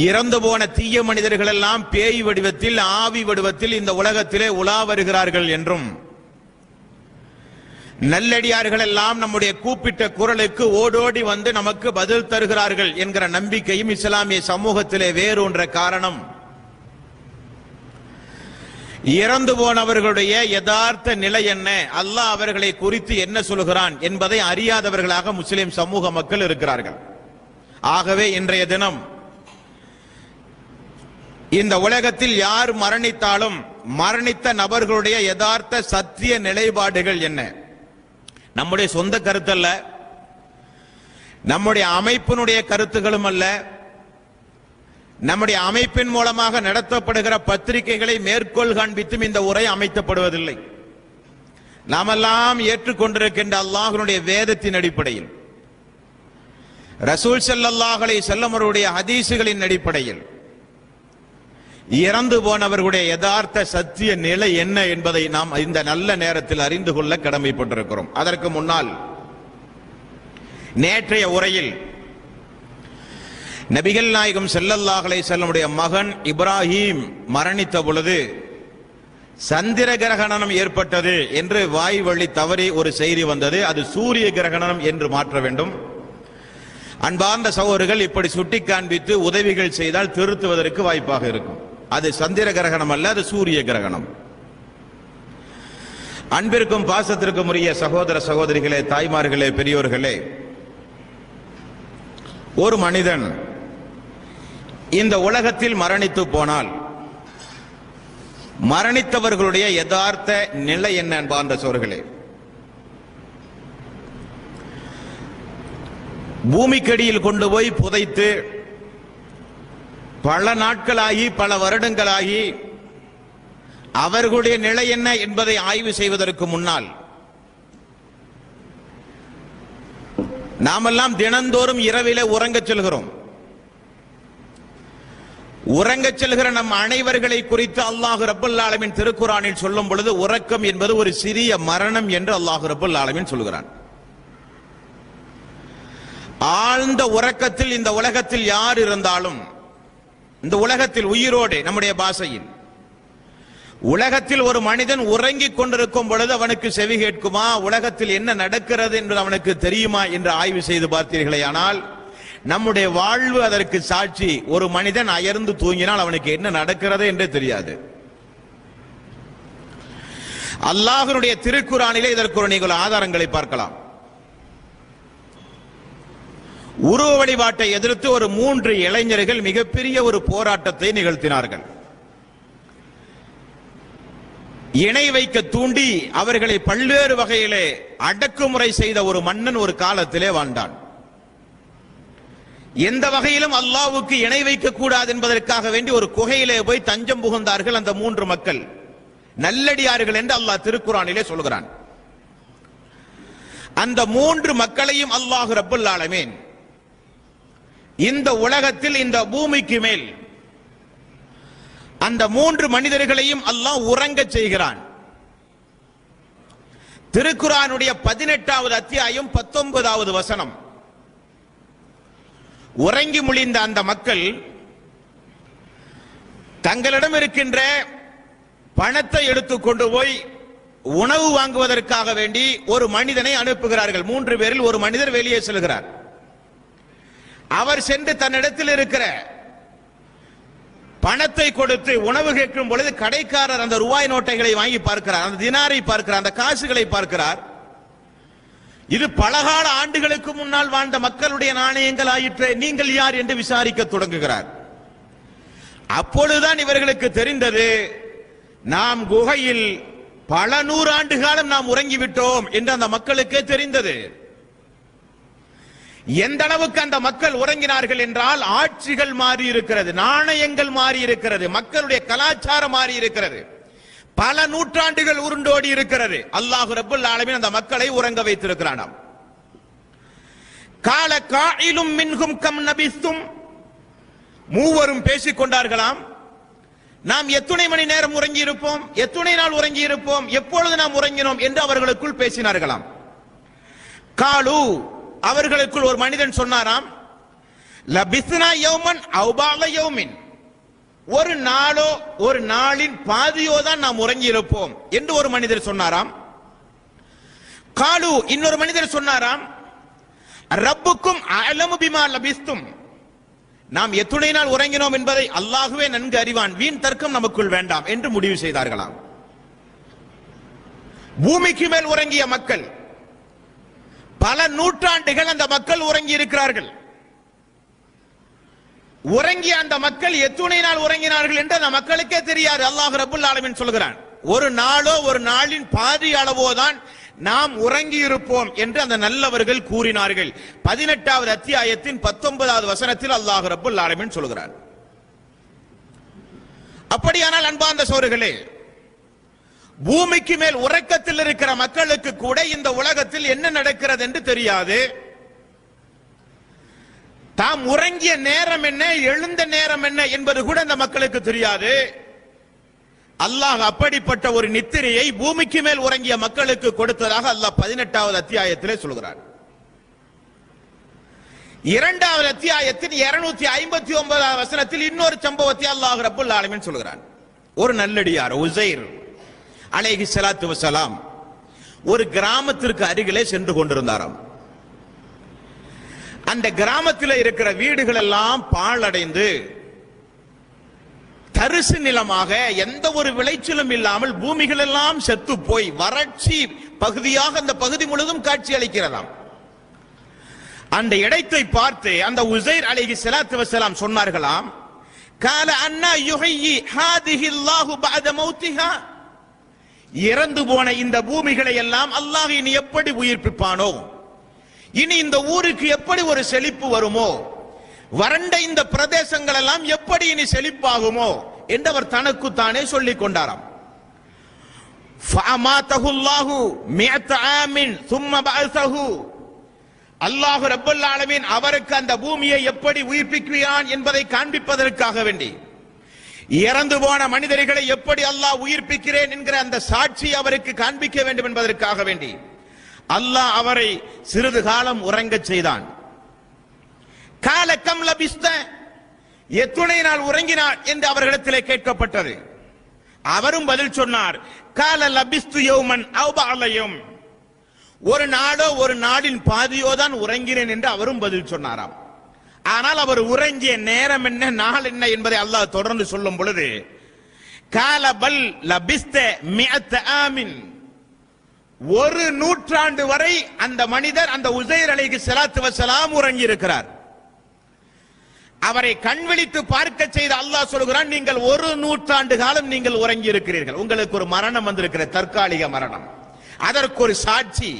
இறந்து போன தீய மனிதர்கள் எல்லாம் பேய் வடிவத்தில், ஆவி வடிவத்தில் இந்த உலகத்திலே உலா வருகிறார்கள் என்றும், நல்லடியார்கள் எல்லாம் நம்முடைய கூப்பிட்ட குரலுக்கு ஓடோடி வந்து நமக்கு பதில் தருகிறார்கள் என்கிற நம்பிக்கையும் இஸ்லாமிய சமூகத்திலே வேறொன்ற காரணம், இறந்து போனவர்களுடைய யதார்த்த நிலை என்ன, அல்லாஹ் அவர்களை குறித்து என்ன சொல்கிறான் என்பதை அறியாதவர்களாக முஸ்லிம் சமூக மக்கள் இருக்கிறார்கள். ஆகவே இன்றைய தினம் இந்த உலகத்தில் யார் மரணித்தாலும் மரணித்த நபர்களுடைய யதார்த்த சத்திய நிலைப்பாடுகள் என்ன, நம்முடைய சொந்த கருத்தல்ல, நம்முடைய அமைப்பினுடைய கருத்துகளும் அல்ல, நம்முடைய அமைப்பின் மூலமாக நடத்தப்படுகிற பத்திரிகைகளை மேற்கோள் காண்பித்தும் இந்த உரை அமைக்கப்படுவதில்லை. நாமெல்லாம் ஏற்றுக்கொண்டிருக்கின்ற அல்லாஹ்வுடைய வேதத்தின் அடிப்படையில், ரசூல் ஸல்லல்லாஹு அலைஹி வஸல்லம் அவருடைய ஹதீசுகளின் அடிப்படையில் இறந்து போனவர்களுடைய யதார்த்த சத்திய நிலை என்ன என்பதை நாம் இந்த நல்ல நேரத்தில் அறிந்து கொள்ள கடமைப்பட்டிருக்கிறோம். அதற்கு முன்னால் நேற்றைய உரையில் நபிகள் நாயகம் ஸல்லல்லாஹு அலைஹி வஸல்லமுடைய மகன் இப்ராஹிம் மரணித்த பொழுது சந்திர கிரகணம் ஏற்பட்டது என்று வாய் வழி தவறி ஒரு செய்தி வந்தது. அது சூரிய கிரகணம் என்று மாற்ற வேண்டும். அன்பார்ந்த சகோதரர்கள், இப்படி சுட்டி காண்பித்து உதவிகள் செய்தால் திருத்துவதற்கு வாய்ப்பாக இருக்கும். அது சந்திர கிரகணம் அல்ல, அது சூரிய கிரகணம். அன்பிற்கும் பாசத்திற்கும் உரிய சகோதர சகோதரிகளே, தாய்மார்களே, பெரியோர்களே, ஒரு மனிதன் இந்த உலகத்தில் மரணித்து போனால் மரணித்தவர்களுடைய யதார்த்த நிலை என்ன அன்பார்ந்த சகோதரர்களே? பூமிக்கடியில் கொண்டு போய் புதைத்து பல நாட்களாகி பல வருடங்களாகி அவர்களுடைய நிலை என்ன என்பதை ஆய்வு செய்வதற்கு முன்னால் நாமெல்லாம் தினந்தோறும் இரவிலே உறங்கச் செல்கிறோம். உறங்கச் செல்கிற நம் அனைவர்களை குறித்து அல்லாஹ் ரப்பல் ஆலமீன் திருக்குர்ஆனில் சொல்லும் பொழுது உறக்கம் என்பது ஒரு சிறிய மரணம் என்று அல்லாஹ் ரப்பல் ஆலமீன் சொல்கிறான். ஆழ்ந்த உறக்கத்தில் இந்த உலகத்தில் யார் இருந்தாலும், இந்த உலகத்தில் உயிரோடு, நம்முடைய பாஷையில் உலகத்தில் ஒரு மனிதன் உறங்கிக் கொண்டிருக்கும் பொழுது அவனுக்கு செவி கேட்குமா, உலகத்தில் என்ன நடக்கிறது என்று அவனுக்கு தெரியுமா என்று ஆய்வு செய்து பார்த்தீர்களே ஆனால் நம்முடைய வாழ்வு அதற்கு சாட்சி. ஒரு மனிதன் அயர்ந்து தூங்கினால் அவனுக்கு என்ன நடக்கிறது என்றே தெரியாது. அல்லாஹ்வுடைய திருக்குர்ஆனிலே இதற்கு நீங்கள் ஆதாரங்களை பார்க்கலாம். உருவ வழிபாட்டை எதிர்த்து ஒரு 3 இளைஞர்கள் மிகப்பெரிய ஒரு போராட்டத்தை நிகழ்த்தினார்கள். இணை வைக்க தூண்டி அவர்களை பல்வேறு வகையிலே அடக்குமுறை செய்த ஒரு மன்னன் ஒரு காலத்திலே வாழ்ந்தான். எந்த வகையிலும் அல்லாஹ்வுக்கு இணை வைக்க கூடாது என்பதற்காக வேண்டி ஒரு குகையிலே போய் தஞ்சம் புகுந்தார்கள் அந்த 3 மக்கள், நல்லடியார்கள் என்று அல்லாஹ் திருக்குர்ஆனிலே சொல்கிறான். அந்த 3 மக்களையும் அல்லாஹ் ரப்பல் ஆலமீன் இந்த உலகத்தில், இந்த பூமிக்கு மேல் அந்த 3 மனிதர்களையும் அல்லாஹ் உறங்கச் செய்கிறான். திருக்குர்ஆனுடைய 18வது அத்தியாயம் 19வது வசனம். உறங்கி முழிந்த அந்த மக்கள் தங்களிடம் இருக்கின்ற பணத்தை எடுத்துக்கொண்டு போய் உணவு வாங்குவதற்காக வேண்டி ஒரு மனிதனை அனுப்புகிறார்கள். 3 பேரில் ஒரு மனிதர் வெளியே செல்கிறார். அவர் சென்று தன்னிடத்தில் இருக்கிற பணத்தை கொடுத்து உணவு கேட்கும் பொழுது கடைக்காரர் அந்த ரூபாய் நோட்டைகளை வாங்கி பார்க்கிறார், அந்த தினாரை பார்க்கிறார், அந்த காசுகளை பார்க்கிறார். இது பலகால ஆண்டுகளுக்கு முன்னால் வாழ்ந்த மக்களுடைய நாணயங்கள் ஆயிற்று, நீங்கள் யார் என்று விசாரிக்க தொடங்குகிறார். அப்பொழுதுதான் இவர்களுக்கு தெரிந்தது, நாம் குகையில் பல 100 ஆண்டு காலம் நாம் உறங்கிவிட்டோம் என்று அந்த மக்களுக்கே தெரிந்தது. எந்த அளவுக்கு அந்த மக்கள் உறங்கினார்கள் என்றால், ஆட்சிகள் மாறி இருக்கிறது, நாணயங்கள் மாறி இருக்கிறது, மக்களுடைய கலாச்சாரம் மாறி இருக்கிறது, பல நூற்றாண்டுகள் உருண்டோடி இருக்கிறது. அல்லாஹ் ரப்பல் ஆலமீன் அந்த மக்களை உறங்க வைத்திருக்கிறானாம். கால காயிலும் மின்ஹும் கம் நபிஸ்தும், மூவரும் பேசிக் கொண்டார்களாம், நாம் எத்தனை மணி நேரம் உறங்கி இருப்போம், எத்தனை நாள் உறங்கி இருப்போம், எப்பொழுது நாம் உறங்கினோம் என்று அவர்களுக்குள் பேசினார்களாம். காலு, அவர்களுக்குள் ஒரு மனிதன் சொன்னாராம், லபிஸ்னா யௌமன் அவு பஅத யௌமின், ஒரு நாளோ ஒரு நாளின் பாதியோ தான் நாம் உறங்கி இருப்போம் என்று ஒரு மனிதர் சொன்னாராம். காலு, இன்னொரு மனிதர் சொன்னாராம், ரப்புக்கும் அலமு பிமா லபிஸ்தும், நாம் எத்துணை நாள் உறங்கினோம் என்பதை அல்லாஹ்வே நன்கு அறிவான், வீண் தர்க்கம் நமக்குள் வேண்டாம் என்று முடிவு செய்தார்களாம். பூமிக்கு மேல் உறங்கிய மக்கள், பல நூற்றாண்டுகள் அந்த மக்கள் உறங்கி இருக்கிறார்கள். உறங்கிய அந்த மக்கள் எத்துணை நாள் உறங்கினார்கள் என்று அந்த மக்களுக்கே தெரியாது. அல்லாஹ் ரப்புல் ஆலமீன் சொல்கிறான், ஒரு நாளோ ஒரு நாளின் பாதி அளவோதான் நாம் உறங்கி இருப்போம் என்று அந்த நல்லவர்கள் கூறினார்கள். 18வது அத்தியாயத்தின் 19வது வசனத்தில் அல்லாஹ் ரப்புல் ஆலமீன் சொல்கிறார். அப்படியானால் அன்பார்ந்த சகோதரர்களே, பூமிக்கு மேல் உறக்கத்தில் இருக்கிற மக்களுக்கு கூட இந்த உலகத்தில் என்ன நடக்கிறது என்று தெரியாது. தாம் உறங்கிய நேரம் என்ன, எழுந்த நேரம் என்ன என்பது கூட அந்த மக்களுக்கு தெரியாது. அல்லாஹ் அப்படிப்பட்ட ஒரு நித்திரையை பூமிக்கு மேல் உறங்கிய மக்களுக்கு கொடுத்ததாக அல்லாஹ் 18வது அத்தியாயத்திலே சொல்கிறார். 2வது அத்தியாயத்தின் 259வது வசனத்தில் இன்னொரு சம்பவத்தை அல்லாஹ் ரப்புல் ஆலமீன் சொல்கிறார். ஒரு நல்லடியார் உஸைர் அலைஹி ஸலாத்து வஸலாம் ஒரு கிராமத்திற்கு அருகிலே சென்று கொண்டிருந்தாராம். அந்த கிராமத்தில் இருக்கிற வீடுகள் எல்லாம் பாழடைந்து தரிசு நிலமாக, எந்த ஒரு விளைச்சலும் இல்லாமல் பூமிகள் எல்லாம் செத்து போய் வறட்சி பகுதியாக அந்த பகுதி முழுதும் காட்சி அளிக்கிறதாம். அந்த இடத்தை பார்த்து அந்த உஸைர் அலைஹி ஸலாத்து வஸலாம் சொன்னார்களாம், கால அன்னா யுஹ்யி ஹாதிஹி அல்லாஹு பஅத மௌத்திஹா, இறந்து போன இந்த பூமிகளை எல்லாம் அல்லாஹ் இனி எப்படி உயிர்ப்பிப்பானோ, இனி இந்த ஊருக்கு எப்படி ஒரு செழிப்பு வருமோ, வறண்ட இந்த பிரதேசங்கள் எல்லாம் எப்படி இனி செழிப்பாகுமோ என்று அவர் தனக்கு தானே சொல்லிக் கொண்டாராம். ஃபஅமாதஹு அல்லாஹு மிஅத ஆமின் ثم பஅஸஹு, அல்லாஹ் ரப்பல் ஆலமீன் அவருக்கு அந்த பூமியை எப்படி உயிர்ப்பிக்கிறான் என்பதை காண்பிப்பதற்காக வேண்டி, இறந்து போன மனிதர்களை எப்படி அல்லாஹ் உயிர்ப்பிக்கிறேன் என்கிற அந்த சாட்சி அவருக்கு காண்பிக்க வேண்டும் என்பதற்காக வேண்டி அல்லாஹ் அவரை சிறிது காலம் உறங்கச் செய்தான். கால கம் லபிஸ்த, எத்துணை நாள் உறங்கினார் என்று அவர்களிடத்திலே கேட்கப்பட்டது. அவரும் பதில் சொன்னார், கால லபிஸ்து யௌமன் அவ் பஅத யௌம், ஒரு நாளோ ஒரு நாளின் பாதியோ தான் உறங்கினேன் என்று அவரும் பதில் சொன்னாராம். ஆனால் அவர் உறங்கிய நேரம் என்ன, நாள் என்ன என்பதை அல்லாஹ் தொடர்ந்து சொல்லும் பொழுது, கால பல் லபிஸ்த மிஅத ஆமின், ஒரு நூற்றாண்டு வரை அந்த மனிதர், அந்த உஸைர் அலைஹி ஸலாத்து வஸலாம் உறங்கி இருக்கிறார். அவரை கண்விழித்து பார்க்க செய்த அல்லாஹ் சொல்கிறான், நீங்கள் ஒரு நூற்றாண்டு காலம் நீங்கள் உறங்கி இருக்கிறீர்கள், உங்களுக்கு ஒரு மரணம் வந்திருக்கிற, தற்காலிக மரணம், அதற்கு ஒரு சாட்சி.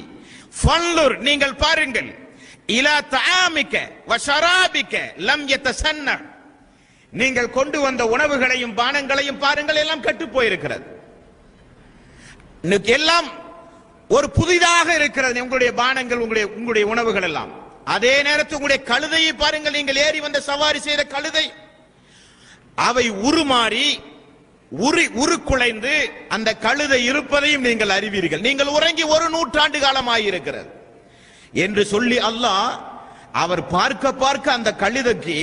ஃபன்லுர், நீங்கள் பாருங்கள், இலா தஆமிக வ ஷராபிக லம் யதசன்ன, நீங்கள் கொண்டு வந்த உணவுகளையும் பானங்களையும் பாருங்கள், எல்லாம் கெட்டு போயிருக்கிறது, எல்லாம் ஒரு புதிதாக இருக்கிறது உங்களுடைய பானங்கள், உங்களுடைய உணவுகள் எல்லாம். அதே நேரத்தில் உங்களுடைய கழுதையை பாருங்கள், நீங்கள் ஏறி வந்த சவாரி செய்த கழுதை, அவை உருமாறி உருக்குலைந்து அந்த கழுதை இருப்பதையும் நீங்கள் அறிவீர்கள், நீங்கள் உறங்கி ஒரு நூற்றாண்டு காலமாயிருக்கிறது என்று சொல்லி அல்லாஹ் அவர் பார்க்க பார்க்க அந்த கழுதைக்கு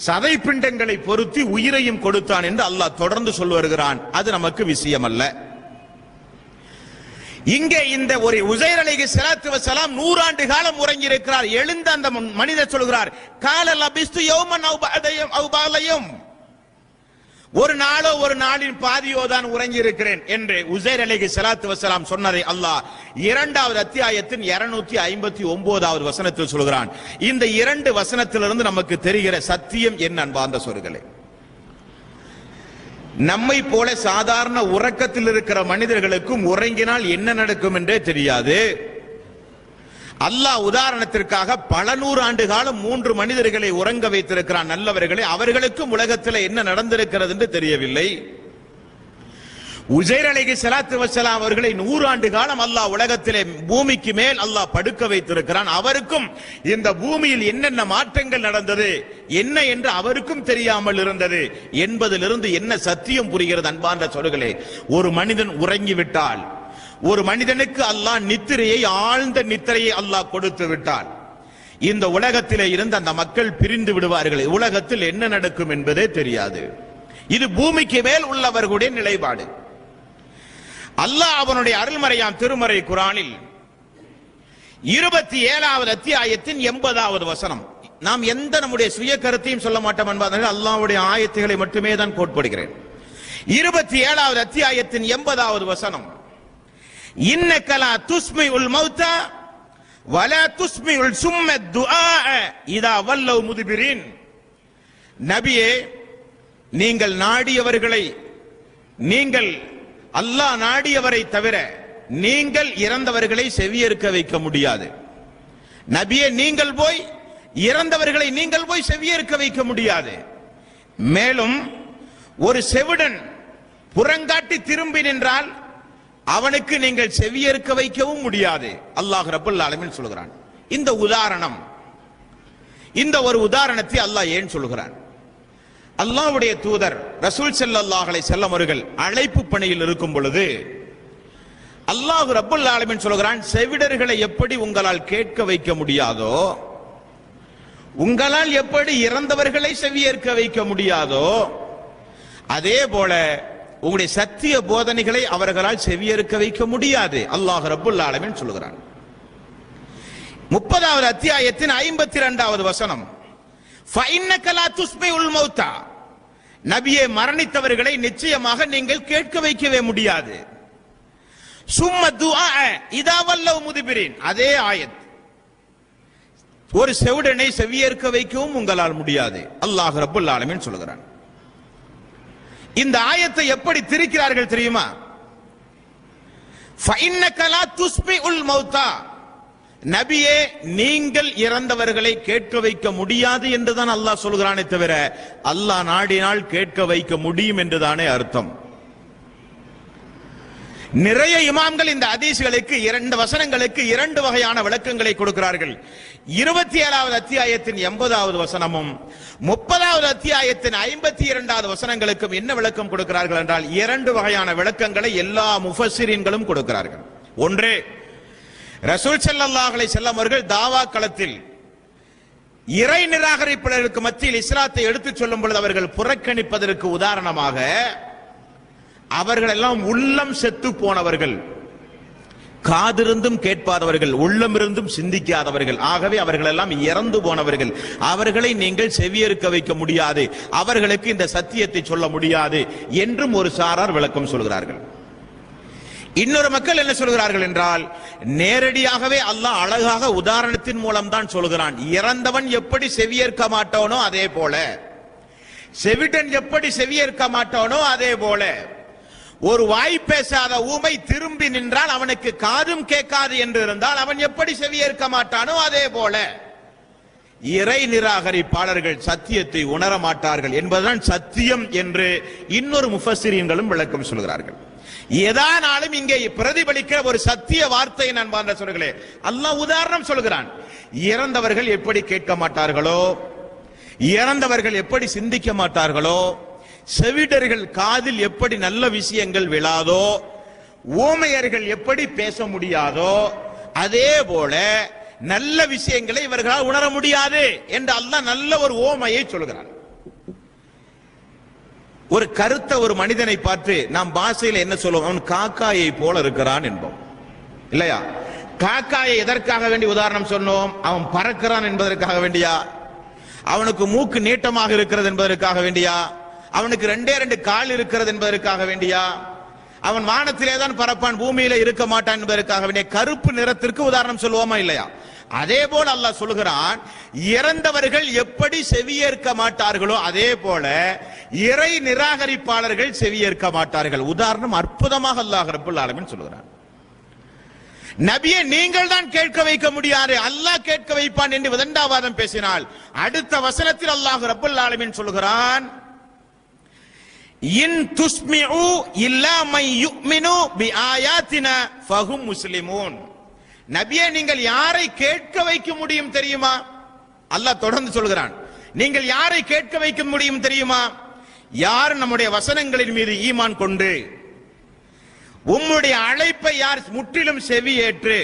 சதை பிண்டங்களை பொருத்தி உயிரையும் கொடுத்தான் என்று அல்லாஹ் தொடர்ந்து சொல்லி வருகிறான். அது நமக்கு விஷயம் அல்ல. இங்கே இந்த ஒரு உஸைர் அலைஹி ஸலாத்து வஸலாம் 100 ஆண்டு காலம் உறங்கி இருக்கிறார். எழுந்த அந்த மனிதர் சொல்கிறார், கால லபிஸ்து யௌமன் அவ் பஅத யௌம், ஒரு நாளோ ஒரு நாளின் பாதியோ தான் உறங்கி இருக்கிறேன் என்று உஸைர் அலைஹி ஸலாத்து வஸலாம் சொன்னதை அல்லாஹ் 2வது அத்தியாயத்தின் 259வது வசனத்தில் சொல்கிறான். இந்த 2 வசனத்திலிருந்து நமக்கு தெரிகிற சத்தியம் என்ன அன்பார்ந்த சகோதரர்களே, நம்மை போல சாதாரண உறக்கத்தில் இருக்கிற மனிதர்களுக்கும் உறங்கினால் என்ன நடக்கும் என்றே தெரியாது. அல்லாஹ் உதாரணத்திற்காக பல 100 ஆண்டு காலம் 3 மனிதர்களை உறங்க வைத்திருக்கிறான், நல்லவர்களை. அவர்களுக்கும் உலகத்தில் என்ன நடந்திருக்கிறது என்று தெரியவில்லை. உஸைர் அலைஹி ஸலாத்து வஸலாம் அவர்களை 100 ஆண்டு காலம் அல்லாஹ் உலகத்திலே பூமிக்கு மேல் அல்லாஹ் படுக்க வைத்திருக்கிறான். அவருக்கும் இந்த பூமியில் என்னென்ன மாற்றங்கள் நடந்தது என்ன என்று அவருக்கும் தெரியாமல் இருந்தது என்பதிலிருந்து என்ன சத்தியம் புரிகிறது அன்பார்ந்த சகோதரர்களே, ஒரு மனிதன் உறங்கிவிட்டால், ஒரு மனிதனுக்கு அல்லாஹ் நித்திரையை, ஆழ்ந்த நித்திரையை அல்லாஹ் கொடுத்து விட்டால், இந்த உலகத்திலே இருந்து அந்த மக்கள் பிரிந்து விடுவார்கள். உலகத்தில் என்ன நடக்கும் என்பதே தெரியாது. இது பூமிக்கு மேல் உள்ளவர்களுடைய நிலைப்பாடு. அல்லாஹ் அவனுடைய அருள்மறையாம் திருமறை குர்ஆனில் 27வது அத்தியாயத்தின் 80வது வசனம். நாம் எந்த நம்முடைய சுய கருத்தையும் சொல்ல மாட்டோம் என்பதால் அல்லாஹ்வுடைய ஆயத்துகளை மட்டுமே தான் கோட்படுகிறேன். 27வது அத்தியாயத்தின் 80வது வசனம், இன்னக லா துஸ்மிஉல் மௌதா வலா துஸ்மிஉல் சும்ம துஆ இதா வல்லவ் முத்பிரின். நபியே, நீங்கள் நாடியவர்களை, நீங்கள் அல்லாஹ் நாடியவரை தவிர நீங்கள் இறந்தவர்களை செவியேற்க வைக்க முடியாது. நபியே, நீங்கள் போய் இறந்தவர்களை நீங்கள் போய் செவியேற்க வைக்க முடியாது. மேலும் ஒரு செவிடன் புறங்காட்டி திரும்பி நின்றால் அவனுக்கு நீங்கள் செவியேற்க வைக்கவும் முடியாது. அல்லாஹ் ரப்பல் ஆலமீன் சொல்கிறான். இந்த உதாரணம், இந்த ஒரு உதாரணத்தை அல்லாஹ் ஏன் சொல்கிறான்? அல்லாஹ்வுடைய தூதர் ரசூல் ஸல்லல்லாஹு அலைஹி வஸல்லம் அவர்கள் அழைப்பு பணியில் இருக்கும் பொழுது அல்லாஹ் ரப்பல் ஆலமீன் சொல்கிறான், செவிடர்களை எப்படி உங்களால் கேட்க வைக்க முடியாதோ, உங்களால் எப்படி இறந்தவர்களை செவியேற்க வைக்க முடியாதோ, அதே போல உங்களுடைய சத்திய போதனைகளை அவர்களால் செவியேற்க வைக்க முடியாது. அல்லாஹ் ரப்பல் ஆலமீன் சொல்கிறான். 30வது அத்தியாயத்தின் 52வது வசனம், ஃபஇன்னக லா துஸ்மிஉல் மௌதா. நபியே, மரணித்தவர்களை நிச்சயமாக நீங்கள் கேட்க வைக்கவே முடியாது. சும்ம துஆ இதா வல்லவ் முத்பிரின். அதே ஆயத், ஒரு செவிடனை செவியேற்க வைக்கவும் உங்களால் முடியாது. அல்லாஹ் ரப்பல் ஆலமீன் சொல்கிறான். இந்த ஆயத்தை எப்படி திரிக்கிறார்கள் தெரியுமா? ஃபஇன்னக லா துஸ்மிஉல் மௌதா. நபியே, நீங்கள் இறந்தவர்களை கேட்க வைக்க முடியாது என்றுதான் அல்லாஹ் சொல்கிறானே தவிர அல்லாஹ் நாடினால் கேட்க வைக்க முடியும் என்றுதானே அர்த்தம். நிறைய இமாம்கள் இந்த ஹதீஸ்களுக்கு, இரண்டு வசனங்களுக்கு இரண்டு வகையான விளக்கங்களை கொடுக்கிறார்கள். 27வது அத்தியாயத்தின் 80வது வசனமும் 30வது அத்தியாயத்தின் 52வது வசனங்களுக்கும் என்ன விளக்கம் கொடுக்கிறார்கள் என்றால், இரண்டு வகையான விளக்கங்களை எல்லா முஃபஸ்ஸிரீன்களும் கொடுக்கிறார்கள். ஒன்று, ரசூல் ஸல்லல்லாஹு அலைஹி வஸல்லம் அவர்கள் தாவா களத்தில் இறை நிராகரிப்பாளர்களுக்கு மத்தியில் இஸ்லாத்தை எடுத்துச் சொல்லும் பொழுது அவர்கள் புறக்கணிப்பதற்கு உதாரணமாக அவர்கள் எல்லாம் உள்ளம் செத்து போனவர்கள், காதிருந்தும் கேட்பாதவர்கள், உள்ளம் இருந்தும் சிந்திக்காதவர்கள், ஆகவே அவர்கள் எல்லாம் இறந்து போனவர்கள், அவர்களை நீங்கள் செவியேற்க வைக்க முடியாது, அவர்களுக்கு இந்த சத்தியத்தை சொல்ல முடியாது என்றும் ஒரு சாரார் விளக்கம் சொல்கிறார்கள். இன்னொரு மக்கள் என்ன சொல்கிறார்கள் என்றால், நேரடியாகவே அல்லாஹ் அழகாக உதாரணத்தின் மூலம் தான் சொல்கிறான். இறந்தவன் எப்படி செவியேற்க மாட்டானோ அதே போல, செவிடன் எப்படி செவியேற்க மாட்டானோ அதே போல, ஒரு வாய் பேசாத ஊமை திரும்பி நின்றால் அவனுக்கு காதும் கேட்காது என்று இருந்தால் அவன் எப்படி செவியேற்க மாட்டானோ அதே போல இறை நிராகரிப்பாளர்கள் சத்தியத்தை உணர மாட்டார்கள் என்பதுதான் சத்தியம் என்று இன்னொரு முஃபஸ்ஸிரீன்களும் விளக்கம் சொல்கிறார்கள். எதானாலும் இங்கே பிரதிபலிக்கிற ஒரு சத்திய வார்த்தை நான் சொல்கிறேன். அல்லாஹ் உதாரணம் சொல்கிறான். இறந்தவர்கள் எப்படி கேட்க மாட்டார்களோ, இறந்தவர்கள் எப்படி சிந்திக்க மாட்டார்களோ, செவிடர்கள் காதில் எப்படி நல்ல விஷயங்கள் விழாதோ, ஊமையர்கள் எப்படி பேச முடியாதோ, அதே போல நல்ல விஷயங்களை இவர்களால் உணர முடியாது என்று அல்லாஹ் நல்ல ஒரு ஓமையை சொல்கிறான். ஒரு கருத்த ஒரு மனிதனை பார்த்து நாம் பாஷையில் என்ன சொல்லுவோம்? அவன் காக்காயை போல இருக்கிறான் என்போம், இல்லையா? காக்காயை எதற்காக வேண்டி உதாரணம் சொன்னோம்? அவன் பறக்கிறான் என்பதற்காக வேண்டியா? அவனுக்கு மூக்கு நீட்டமாக இருக்கிறது என்பதற்காக வேண்டியா? அவனுக்கு ரெண்டே ரெண்டு கால் இருக்கிறது என்பதற்காக வேண்டியா? அவன் வானத்திலே தான் பறப்பான், பூமியில இருக்க மாட்டான் என்பதற்காக வேண்டிய கருப்பு நிறத்திற்கு உதாரணம் சொல்லுவோமா இல்லையா? அதே போல அல்லாஹ் சொல்கிறான், இறந்தவர்கள் எப்படி செவியேற்க மாட்டார்களோ அதே போல இறை நிராகரிப்பாளர்கள் செவியேற்க மாட்டார்கள். உதாரணம் அற்புதமாக அல்லாஹ் ரப்பல் ஆலமீன் சொல்கிறான். நபியே, நீங்கள் தான் கேட்க வைக்க முடியாது, அல்லாஹ் கேட்க வைப்பான் என்று விதண்டாவாதம் பேசினால் அடுத்த வசனத்தில் அல்லாஹ் ரப்பல் ஆலமீன் சொல்கிறான், இன் துஸ்மிஉ இல்லா மை யுமினு பிஆயாத்தினா ஃபஹும் முஸ்லிமூன். நபியே, நீங்கள் யாரை கேட்க வைக்க முடியும் தெரியுமா? அல்லாஹ் தொடர்ந்து சொல்கிறான், நீங்கள் யாரை கேட்க வைக்க முடியும் தெரியுமா? யார் நம்முடைய வசனங்களின் மீது ஈமான் கொண்டு உம்முடைய அழைப்பை யார் முற்றிலும் செவியேற்று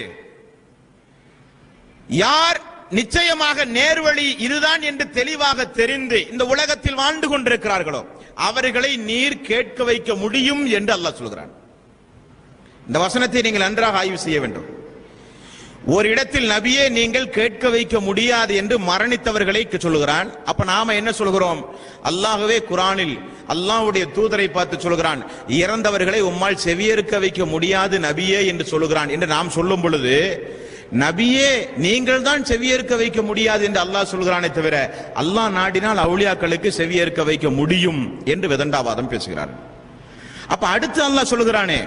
யார் நிச்சயமாக நேர்வழி இதுதான் என்று தெளிவாக தெரிந்து இந்த உலகத்தில் வாழ்ந்து கொண்டிருக்கிறார்களோ அவர்களை நீர் கேட்க வைக்க முடியும் என்று அல்லாஹ் சொல்கிறான். இந்த வசனத்தை நீங்கள் நன்றாக ஆய்வு செய்ய வேண்டும். ஒரு இடத்தில் நபியே நீங்கள் கேட்க வைக்க முடியாது என்று மரணித்தவர்களை சொல்லுகிறான். அப்ப நாம என்ன சொல்கிறோம்? அல்லாஹ்வே குர்ஆனில் அல்லாஹ்வுடைய தூதரை பார்த்து சொல்கிறான், இறந்தவர்களை உம்மால் செவியேற்க வைக்க முடியாது நபியே என்று சொல்லுகிறான் என்று நாம் சொல்லும் பொழுது, நபியே நீங்கள் தான் செவியேற்க வைக்க முடியாது என்று அல்லாஹ் சொல்கிறானே தவிர அல்லாஹ் நாடினால் அவுலியாக்களுக்கு செவியேற்க வைக்க முடியும் என்று விதண்டாவாதம் பேசுகிறார். அப்ப அடுத்து அல்லாஹ் சொல்கிறானே,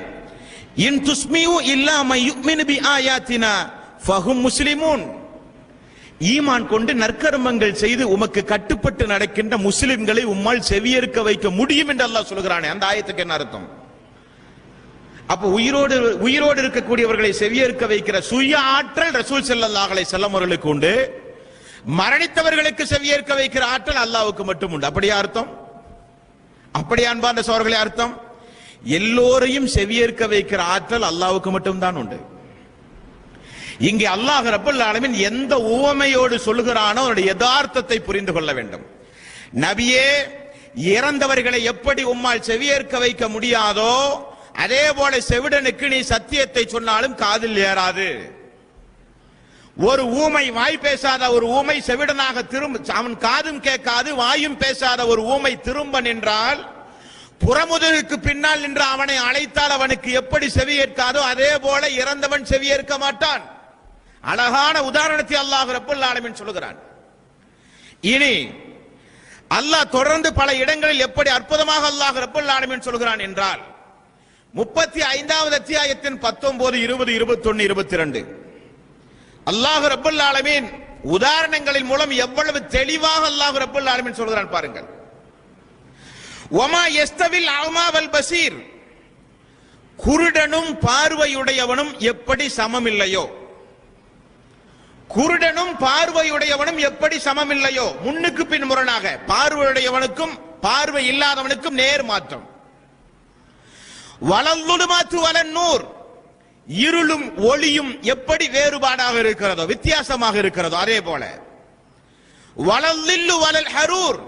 இன் துஸ்மியு இல்லா மை யுமினு பி ஆயாத்தினா ஃபஹும் முஸ்லிமூன், ஈமான் கொண்டு நற்கர்மங்கள் செய்து உமக்கு கட்டுப்பட்டு நடக்கின்ற முஸ்லிம்களை உம்மால் செவியேற்க வைக்க முடியும் என்று அல்லாஹ் சொல்கிறானே, அந்த ஆயத்துக்கு என்ன அர்த்தம்? அப்ப உயிரோடு இருக்கக்கூடியவர்களை செவியேற்க வைக்கிற சுய ஆற்றல் ரசூல் ஸல்லல்லாஹு அலைஹி வஸல்லம் அவர்களுக்கு உண்டு. மரணித்தவர்களுக்கு செவியேற்க வைக்கிற ஆற்றல் அல்லாஹ்வுக்கு மட்டும் உண்டு. அப்படியா அர்த்தம்? அப்படியா அன்பார்ந்த சகோதரர்களே அர்த்தம்? எல்லோரையும் செவியேற்க வைக்கிற ஆற்றல் அல்லாஹ்வுக்கு மட்டும் தான் உண்டு. இங்கே அல்லாஹ் ரப்பல் ஆலமீன் எந்த உவமையோடு சொல்லுகிறானோ அதனுடைய யதார்த்தத்தை புரிந்து கொள்ள வேண்டும். நபியே, இறந்தவர்களை எப்படி உம்மால் செவியேற்க வைக்க முடியாதோ அதே போல செவிடனுக்கு நீ சத்தியத்தை சொன்னாலும் காதில் ஏறாது. ஒரு ஊமை, வாய் பேசாத ஒரு ஊமை செவிடனாக திரும்ப, அவன் காதும் கேட்காது வாயும் பேசாத ஒரு ஊமை திரும்ப நின்றால், புறமுதுகுக்கு பின்னால் நின்று அவனை அழைத்தால் அவனுக்கு எப்படி செவியேற்காதோ அதே போல இறந்தவன் செவியேற்க மாட்டான். அழகான உதாரணத்தை அல்லாஹ் ரப்பல் ஆலமீன் சொல்கிறான். இனி அல்லாஹ் தொடர்ந்து பல இடங்களில் எப்படி அற்புதமாக அல்லாஹ் ரப்பல் ஆலமீன் சொல்கிறான் என்றால், 35வது அத்தியாயத்தின் 19, 20, 21, 22 அல்லாஹ் ரப்பல் ஆலமீன் உதாரணங்களின் மூலம் எவ்வளவு தெளிவாக அல்லாஹ் ரப்பல் ஆலமீன் சொல்கிறான் பாருங்கள். வமா யஸ்தவில் அமா வல் பசீர், குருடனும் பார்வையுடையவனும் எப்படி சமம் இல்லையோ, குருடனும் பார்வையுடையவனும் எப்படி சமம் இல்லையோ, முன்னுக்கு பின் முரணாக பார்வையுடையவனுக்கும் பார்வை இல்லாதவனுக்கும் நேர் மாற்றம். வலல்லுலுமாத்து வலன்னூர், இருளும் ஒளியும் எப்படி வேறுபாடாக இருக்கிறதோ வித்தியாசமாக இருக்கிறதோ அதே போல, வலல்லில்லு வலல் ஹரூர்,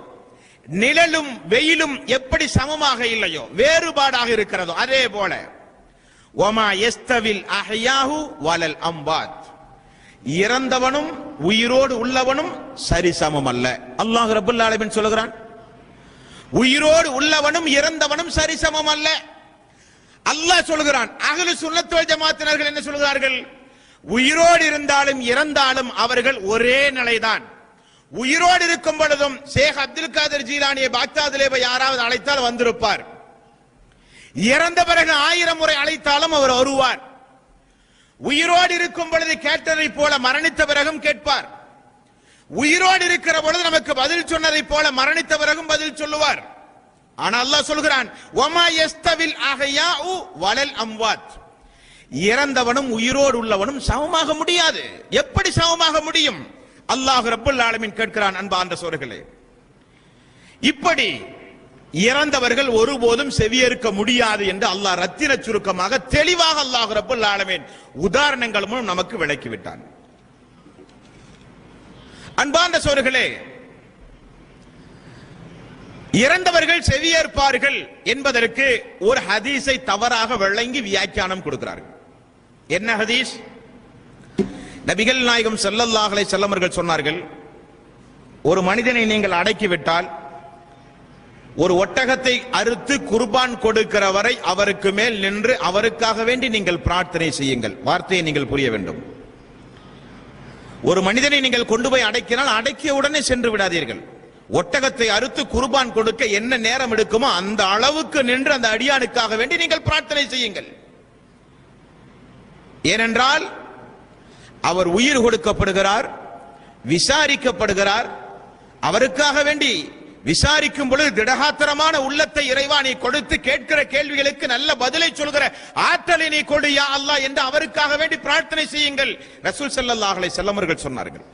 நிழலும் வெயிலும் எப்படி சமமாக இல்லையோ வேறுபாடாக இருக்கிறதோ அதே போல, வமா யஸ்தவில் அஹ்யாஹு வலல் அம்வாத், இறந்தவனும் உயிரோடு உள்ளவனும் சரிசமம் அல்ல. அல்லாஹ் ரப்பல் ஆலமீன் சொல்கிறான், உயிரோடு உள்ளவனும் இறந்தவனும் சரிசமம் அல்ல. அல்லாஹ் சொல்கிறான். அஹ்லு சுன்னத் வல் ஜமாஅத்தினர்கள் என்ன சொல்கிறார்கள்? உயிரோடு இருந்தாலும் இறந்தாலும் அவர்கள் ஒரே நிலைதான். உயிரோடு இருக்கும் பொழுதும் ஷேக் அப்துல் காதர் ஜீலானியை பாக்தாதிலே யாராவது அழைத்தால் வந்திருப்பார். இறந்த பிறகு 1000 முறை அழைத்தாலும் அவர் வருவார். உயிரோடு இருக்கும் பொழுது கேட்டதை போல மரணித்த பிறகும் கேட்பார். உயிரோடு இருக்கிற பொழுது நமக்கு பதில் சொன்னதை போல மரணித்த பிறகும் பதில் சொல்லுவார். ஆனால் அல்லாஹ் சொல்கிறான், வமா யஸ்தவில் அஹ்யாஉ வலல் அம்வாத், இறந்தவனும் உயிரோடு உள்ளவனும் சமமாக முடியாது. எப்படி சமமாக முடியும்? அல்லாஹ் ரப்பல் ஆலமீன் கேட்கிறான். அன்பார்ந்த சகோதரர்களே, இப்படி இறந்தவர்கள் ஒருபோதும் செவியேற்க முடியாது என்று அல்லாஹ் ரத்தின சுருக்கமாக தெளிவாக அல்லாஹ் ரப்பல் ஆலமீன் உதாரணங்கள் மூலம் நமக்கு விளக்கிவிட்டான். அன்பார்ந்த சகோதரர்களே, இறந்தவர்கள் செவியேற்பார்கள் என்பதற்கு ஒரு ஹதீஸை தவறாக விளங்கி வியாக்கியானம் கொடுக்கிறார்கள். என்ன ஹதீஸ்? நபிகள் நாயகம் ஸல்லல்லாஹு அலைஹி வஸல்லம் அவர்கள் சொன்னார்கள், ஒரு மனிதனை நீங்கள் அடக்கிவிட்டால் ஒரு ஒட்டகத்தை அறுத்து குர்பான் கொடுக்கிற வரை அவருக்கு மேல் நின்று அவருக்காக வேண்டி நீங்கள் பிரார்த்தனை செய்யுங்கள். வார்த்தையை நீங்கள் புரிய வேண்டும். ஒரு மனிதனை நீங்கள் கொண்டு போய் அடக்கினால் அடக்கிய உடனே சென்று விடாதீர்கள். ஒட்டகத்தை அறுத்து குர்பான் கொடுக்க என்ன நேரம் எடுக்குமோ அந்த அளவுக்கு நின்று அந்த அடியானுக்காக வேண்டி நீங்கள் பிரார்த்தனை செய்யுங்கள். ஏனென்றால் அவர் உயிர் கொடுக்கப்படுகிறார், விசாரிக்கப்படுகிறார். அவருக்காக வேண்டி விசாரிக்கும் பொழுது திடகாத்திரமான உள்ளத்தை இறைவா நீ கொடுத்து கேட்கிற கேள்விகளுக்கு நல்ல பதிலை சொல்கிற ஆற்றலை நீ கொடு யா அல்லாஹ் என்று அவருக்காக வேண்டி பிரார்த்தனை செய்யுங்கள். ரசூல் ஸல்லல்லாஹு அலைஹி வஸல்லம் அவர்கள் சொன்னார்கள்,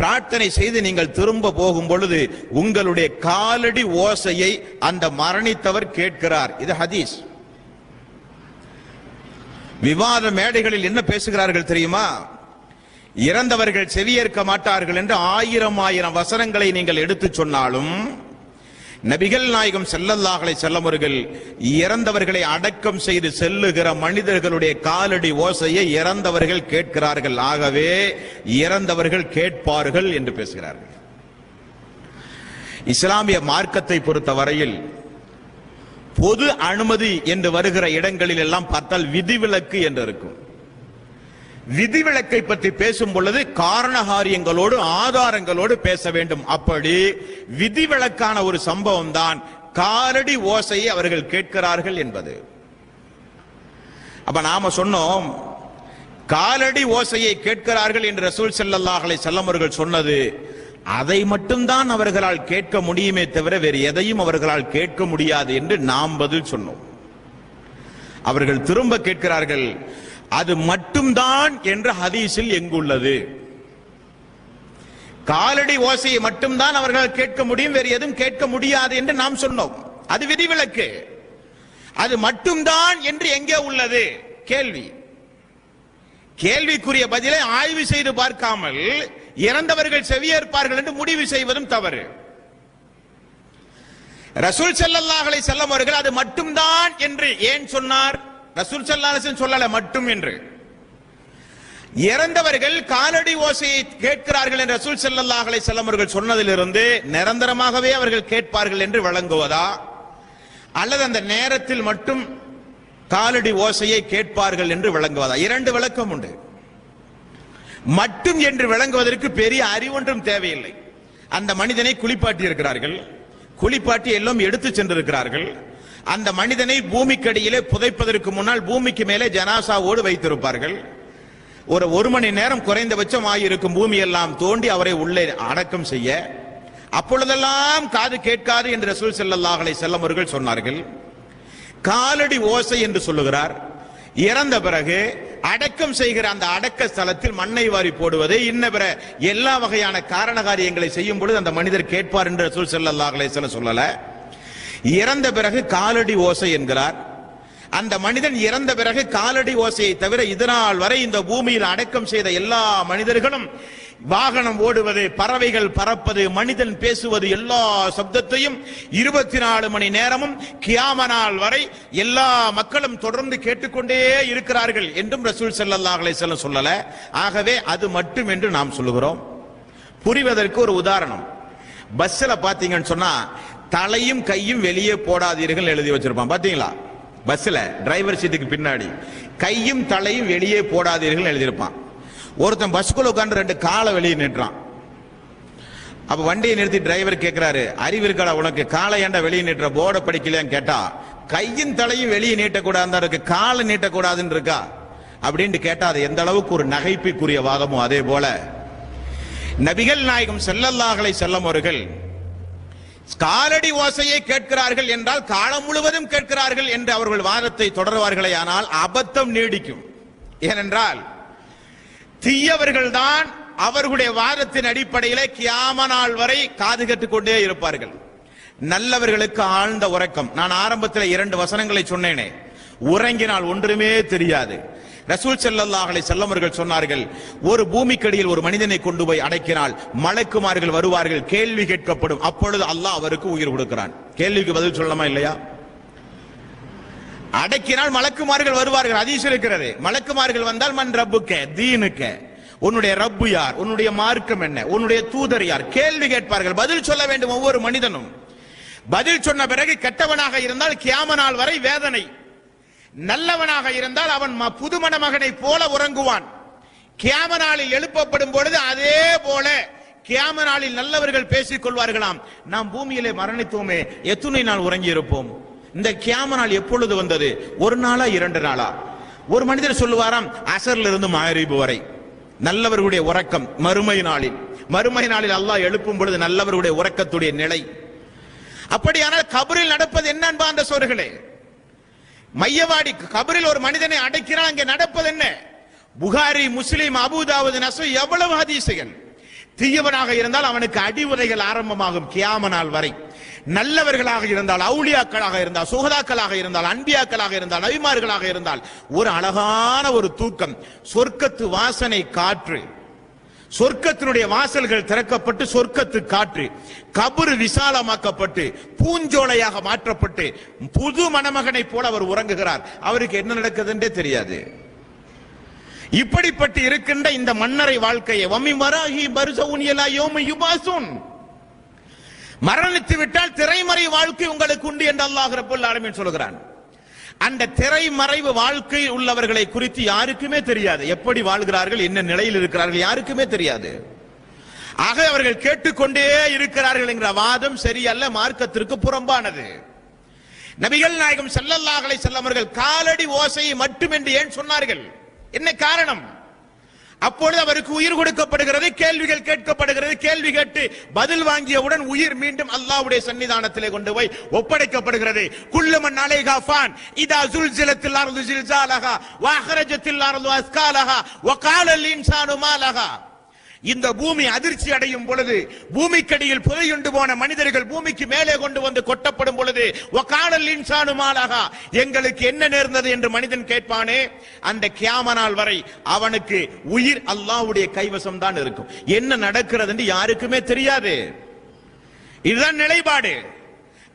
பிரார்த்தனை செய்து நீங்கள் திரும்ப போகும் பொழுது உங்களுடைய காலடி ஓசையை அந்த மரணித்தவர் கேட்கிறார். இது ஹதீஸ். விவாத மேடைகளில் என்ன பேசுகிறார்கள் தெரியுமா? இறந்தவர்கள் செவியேற்க மாட்டார்கள் என்று ஆயிரம் ஆயிரம் வசனங்களை நீங்கள் எடுத்து சொன்னாலும் நபிகள் நாயகம் ஸல்லல்லாஹு அலைஹி வஸல்லம் அவர்கள் இறந்தவர்களை அடக்கம் செய்து செல்லுகிற மனிதர்களுடைய காலடி ஓசையை இறந்தவர்கள் கேட்கிறார்கள், ஆகவே இறந்தவர்கள் கேட்பார்கள் என்று பேசுகிறார்கள். இஸ்லாமிய மார்க்கத்தை பொறுத்த வரையில் பொது அனுமதி என்று வருகிற இடங்களில் எல்லாம் பார்த்தால் விதிவிலக்கு என்று இருக்கும். விதிவிலக்கை பற்றி பேசும் பொழுது காரணகாரியங்களோடு ஆதாரங்களோடு பேச வேண்டும். அப்படி விதிவிலக்கான ஒரு சம்பவம் தான் காலடி ஓசையை அவர்கள் கேட்கிறார்கள் என்பது. அப்ப நாம சொன்னோம், காலடி ஓசையை கேட்கிறார்கள் என்று ரசூல் ஸல்லல்லாஹு அலைஹி வஸல்லம் அவர்கள் சொன்னது அதை மட்டும்தான் அவர்களால் கேட்க முடியுமே தவிர வேறு எதையும் அவர்களால் கேட்க முடியாது என்று நாம் பதில் சொன்னோம். அவர்கள் திரும்ப கேட்கிறார்கள், அது மட்டும்தான் என்ற ஹதீஸில் எங்குள்ளது? காலடி ஓசையை மட்டும்தான் அவர்கள் கேட்க முடியும், வேறு எதுவும் கேட்க முடியாது என்று நாம் சொன்னோம். அது விதிவிலக்கு. அது மட்டும்தான் என்று எங்கே உள்ளது? கேள்வி. கேள்விக்குரிய பதிலை ஆய்வு செய்து பார்க்காமல் இறந்தவர்கள் செவியேற்பார்கள் என்று முடிவு செய்வதும் தவறு. ரசூல் ஸல்லல்லாஹு அலைஹி வஸல்லம் அவர்கள் அது மட்டும்தான் என்று ஏன் சொன்னார்? ரசூல் ஸல்லல்லாஹு அலைஹி வஸல்லம் சொல்லல மட்டும் என்று. இறந்தவர்கள் காலடி ஓசையை கேட்கிறார்கள் என்று ரசூல் ஸல்லல்லாஹு அலைஹி வஸல்லம் அவர்கள் சொன்னதிலிருந்து நிரந்தரமாகவே அவர்கள் கேட்பார்கள் என்று வழங்குவதா, அல்லது அந்த நேரத்தில் மட்டும் காலடி ஓசையை கேட்பார்கள் என்று விளங்குவதா? இரண்டு விளக்கம் உண்டு. மட்டும் என்று விளங்குவதற்கு பெரிய அறிவொன்றும் தேவையில்லை. அந்த மனிதனை குளிப்பாட்டி இருக்கிறார்கள், குளிப்பாட்டி எல்லாம் எடுத்து சென்றிருக்கிறார்கள். அந்த மனிதனை பூமிக்கடியிலே புதைப்பதற்கு முன்னால் பூமிக்கு மேலே ஜனாசாவோடு வைத்திருப்பார்கள். ஒரு மணி நேரம் குறைந்தபட்சம் ஆகியிருக்கும் பூமி எல்லாம் தோண்டி அவரை உள்ளே அடக்கம் செய்ய. அப்பொழுதெல்லாம் காது கேட்காது என்று ரசூல் ஸல்லல்லாஹு அலைஹி வஸல்லம் அவர்கள் சொன்னார்கள். காலடி ஓசை என்று சொல்லுகிறார். இறந்த பிறகு அடக்கம் செய்கிற அந்த அடக்க ஸ்தலத்தில் மண்ணை வாரி போடுவதை இன்ன பிற எல்லா வகையான காரண காரியங்களை செய்யும் பொழுது அந்த மனிதர் கேட்பார் என்று ரசூல் ஸல்லல்லாஹு அலைஹி வஸல்லம் சொல்லல. இறந்த பிறகு காலடி ஓசை என்கிறார். அந்த மனிதன் இறந்த பிறகு காலடி ஓசையை தவிர இதனால் வரை இந்த பூமியில் அடக்கம் செய்த எல்லா மனிதர்களும் வாகனம் ஓடுவது, பறவைகள் பறப்பது, மனிதன் பேசுவது, எல்லா சப்தத்தையும் 24 மணி நேரமும் கியாம நாள் வரை எல்லா மக்களும் தொடர்ந்து கேட்டுக்கொண்டே இருக்கிறார்கள் என்றும் ரசூல் ஸல்லல்லாஹு அலைஹி வஸல்லம் சொல்லல. ஆகவே அது மட்டும் என்று நாம் சொல்லுகிறோம். புரிவதற்கு ஒரு உதாரணம், பஸ்ல பாத்தீங்கன்னு சொன்னா தலையும் கையும் வெளியே போடாதீர்கள் எழுதி வச்சிருப்பான். பாத்தீங்களா? பஸ்ல டிரைவர் சீட்டுக்கு பின்னாடி கையும் தலையும் வெளியே போடாதீர்கள் எழுதியிருப்பான். ஒருத்தன் பஸ்குள்ள உட்கார்ந்து 2 காலை வெளியே நின்றான். அப்ப வண்டியை நிறுத்தி டிரைவர் கேட்கிறாரு, அறிவு இருக்கா உனக்கு, காலை ஏண்டா வெளியே நீட்டுற, போர்டை படிக்கலையான்னு கேட்டா, கையும் தலையும் வெளியே நீட்டக்கூடாது இருக்கு, காலை நீட்டக்கூடாதுன்னு இருக்கா அப்படின்னு கேட்டா அது எந்த அளவுக்கு ஒரு நகைப்புக்குரிய வாதமோ அதே போல நபிகள் நாயகம் ஸல்லல்லாஹு அலைஹி வஸல்லம் அவர்கள் காலடி ஓசையை கேட்கிறார்கள் என்றால் காலம் முழுவதும் கேட்கிறார்கள் என்று அவர்கள் வாதத்தை தொடர்வார்களே, ஆனால் அபத்தம் நீடிக்கும். ஏனென்றால் தீயவர்கள் தான் அவர்களுடைய வாதத்தின் அடிப்படையிலே கியாம நாள் வரை காது கேட்டுக்கொண்டே இருப்பார்கள். நல்லவர்களுக்கு ஆழ்ந்த உறக்கம். நான் ஆரம்பத்தில் 2 வசனங்களை சொன்னேனே, உறங்கினால் ஒன்றுமே தெரியாது. ரசூல் ஸல்லல்லாஹு அலைஹி வஸல்லம் அவர்கள் சொன்னார்கள், ஒரு பூமிக்கடியில் ஒரு மனிதனை கொண்டு போய் அடக்கினால் மலக்குமார்கள் வருவார்கள், கேள்வி கேட்கப்படும். அப்பொழுது அல்லாஹ் அவருக்கு உயிர் கொடுக்கிறான். கேள்விக்கு பதில் சொல்லலாமா இல்லையா? அடக்கினால் மலக்குமார்கள் வருவார்கள், ஹதீஸ் இருக்கிறது. மலக்குமார்கள் வந்தால் மன் ரப்புக்க தீனுக்க, உன்னுடைய ரப்பு யார், உன்னுடைய மார்க்கம் என்ன, உன்னுடைய தூதர் யார், கேள்வி கேட்பார்கள். பதில் சொல்ல வேண்டும் ஒவ்வொரு மனிதனும். பதில் சொன்ன பிறகு கெட்டவனாக இருந்தால் கியாம நாள் வரை வேதனை, நல்லவனாக இருந்தால் அவன் புதுமண மகனை போல உறங்குவான். கியாம நாளில் எழுப்பப்படும் பொழுது அதே போல கியாம நாளில் நல்லவர்கள் பேசிக் கொள்வார்களாம், நாம் பூமியிலே மரணித்தோமே, எத்தனை நாள் உறங்கி இருப்போம், இந்த கியாம நாள் எப்பொழுது வந்தது, 1 நாளா 2 நாளா? ஒரு மனிதர் சொல்லுவாராம், அசர்ல இருந்து மகரிப் வரை நல்லவர்களுடைய உறக்கம். மறுமை நாளில் அல்லாஹ் எழுப்பும் பொழுது நல்லவர்களுடைய உறக்கத்துடைய நிலை. அப்படியானால் கபரில் நடப்பது என்ன அன்பார்ந்த சோர்களே? மையவாடி கபரில் ஒரு மனிதனை அடைக்கிறான், அங்கே நடப்பது என்ன? புகாரி, முஸ்லிம், அபூதாவுத், நஸீ, எவ்வளவு ஹதீசுகள். தீயவனாக இருந்தால் அவனுக்கு அடிவுரைகள் ஆரம்பமாகும் கியாம நாள் வரை. நல்லவர்களாக இருந்தால், அவுலியாக்களாக இருந்தால், சுகதாக்களாக இருந்தால், அன்பியாக்களாக இருந்தால், நபிமார்களாக இருந்தால் ஒரு அழகான ஒரு தூக்கம், சொர்க்கத்து வாசனை காற்று. சொர்க்கத்தினுடைய வாசல்கள் திறக்கப்பட்டு சொர்க்கத்து காற்று, கபரு விசாலமாக்கப்பட்டு பூஞ்சோலையாக மாற்றப்பட்டு புது மணமகனை போல அவர் உறங்குகிறார். அவருக்கு என்ன நடக்குது என்றே தெரியாது. இப்படிப்பட்டு இருக்கின்ற இந்த மன்னரை வாழ்க்கையை மரணித்து விட்டால் திரைமறை வாழ்க்கை உங்களுக்கு உண்டு என்று அல்லாஹ் ரப்பல் ஆலமீன் சொல்கிறான். அந்த திரைமறைவு வாழ்க்கை உள்ளவர்களை குறித்து யாருக்குமே தெரியாது. எப்படி வாழ்கிறார்கள், என்ன நிலையில் இருக்கிறார்கள் யாருக்குமே தெரியாது. ஆக அவர்கள் கேட்டுக்கொண்டே இருக்கிறார்கள் என்கிற வாதம் சரியல்ல, மார்க்கத்திற்கு புறம்பானது. நபிகள் நாயகம் ஸல்லல்லாஹு அலைஹி வஸல்லம் அவர்கள் காலடி ஓசையை மட்டும் என்று ஏன் சொன்னார்கள்? என்ன காரணம்? அப்பொழுது அவருக்கு உயிர் கொடுக்கப்படுகிறது, கேள்விகள் கேட்கப்படுகிறது. கேள்வி கேட்டு பதில் வாங்கியவுடன் உயிர் மீண்டும் அல்லாஹ்வுடைய சன்னிதானத்திலே கொண்டு போய் ஒப்படைக்கப்படுகிறது. குல்லு மன் அலைஹா ஃபான் இதா ஸுல்ஸிலத்தில் அர்து ஸில்ஸாலஹா வ அக்ரஜத்தில் அர்து அஸ்காலஹா வ காலல் இன்சானு மா லஹா. இந்த பூமி அதிர்ச்சி அடையும் பொழுது, பூமிக்கடியில் புதையுண்டு போன மனிதர்கள் பூமிக்கு மேலே கொண்டு வந்து கொட்டப்படும் பொழுது, வகாலல் இன்சானு மா லஹா, எங்களுக்கு என்ன நேர்ந்தது என்று மனிதன் கேட்பானே, அந்த கியாமத் நாள் வரை அவனுக்கு உயிர் அல்லாஹ்வுடைய கைவசம் தான் இருக்கும். என்ன நடக்கிறது என்று யாருக்குமே தெரியாது. இதுதான் நிலைப்பாடு.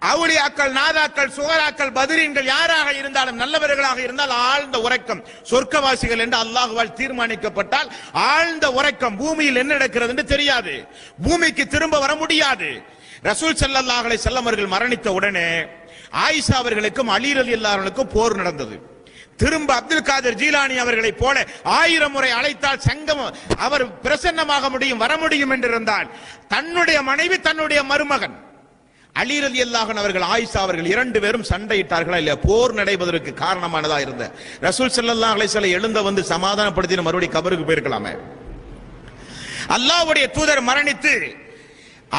அவுலியாக்கள், நாதாக்கள், சுகராக்கள், பத்ரீன்கள் யாராக இருந்தாலும், நல்லவர்களாக இருந்தால் ஆழ்ந்த உறக்கம், சொர்க்கவாசிகள் என்று அல்லாஹ்வால் தீர்மானிக்கப்பட்டால் ஆழ்ந்த உறக்கம். பூமியில் என்ன நடக்கிறது என்று தெரியாது, பூமிக்கு திரும்ப வர முடியாது. ரசூல் ஸல்லல்லாஹு அலைஹி வஸல்லம் அவர்கள் மரணித்த உடனே ஆயிஷா அவர்களுக்கும் அலி ரலியல்லாஹு அன்ஹுக்கும் போர் நடந்தது. திரும்ப அப்துல் காதர் ஜீலானி அவர்களை போல 1000 முறை அழைத்தால் சங்கம் அவர் பிரசன்னமாக முடியும், வர முடியும் என்றிருந்தால் தன்னுடைய மனைவி, தன்னுடைய மருமகன் அலி ரலியல்லாஹு அன்ஹு அவர்கள், ஆயிஷா அவர்கள் 2 பேரும் சண்டையிட்டார்களா இல்லையா? போர் நடைபெறுவதற்கு காரணமானதா இருந்த ரசூல் ஸல்லல்லாஹு அலைஹி வஸல்லம் எழுந்த வந்து சமாதானப்படுத்தி மறுபடியும் கபருக்கு போயிருக்கலாமே. அல்லாஹ்வுடைய தூதர் மரணித்து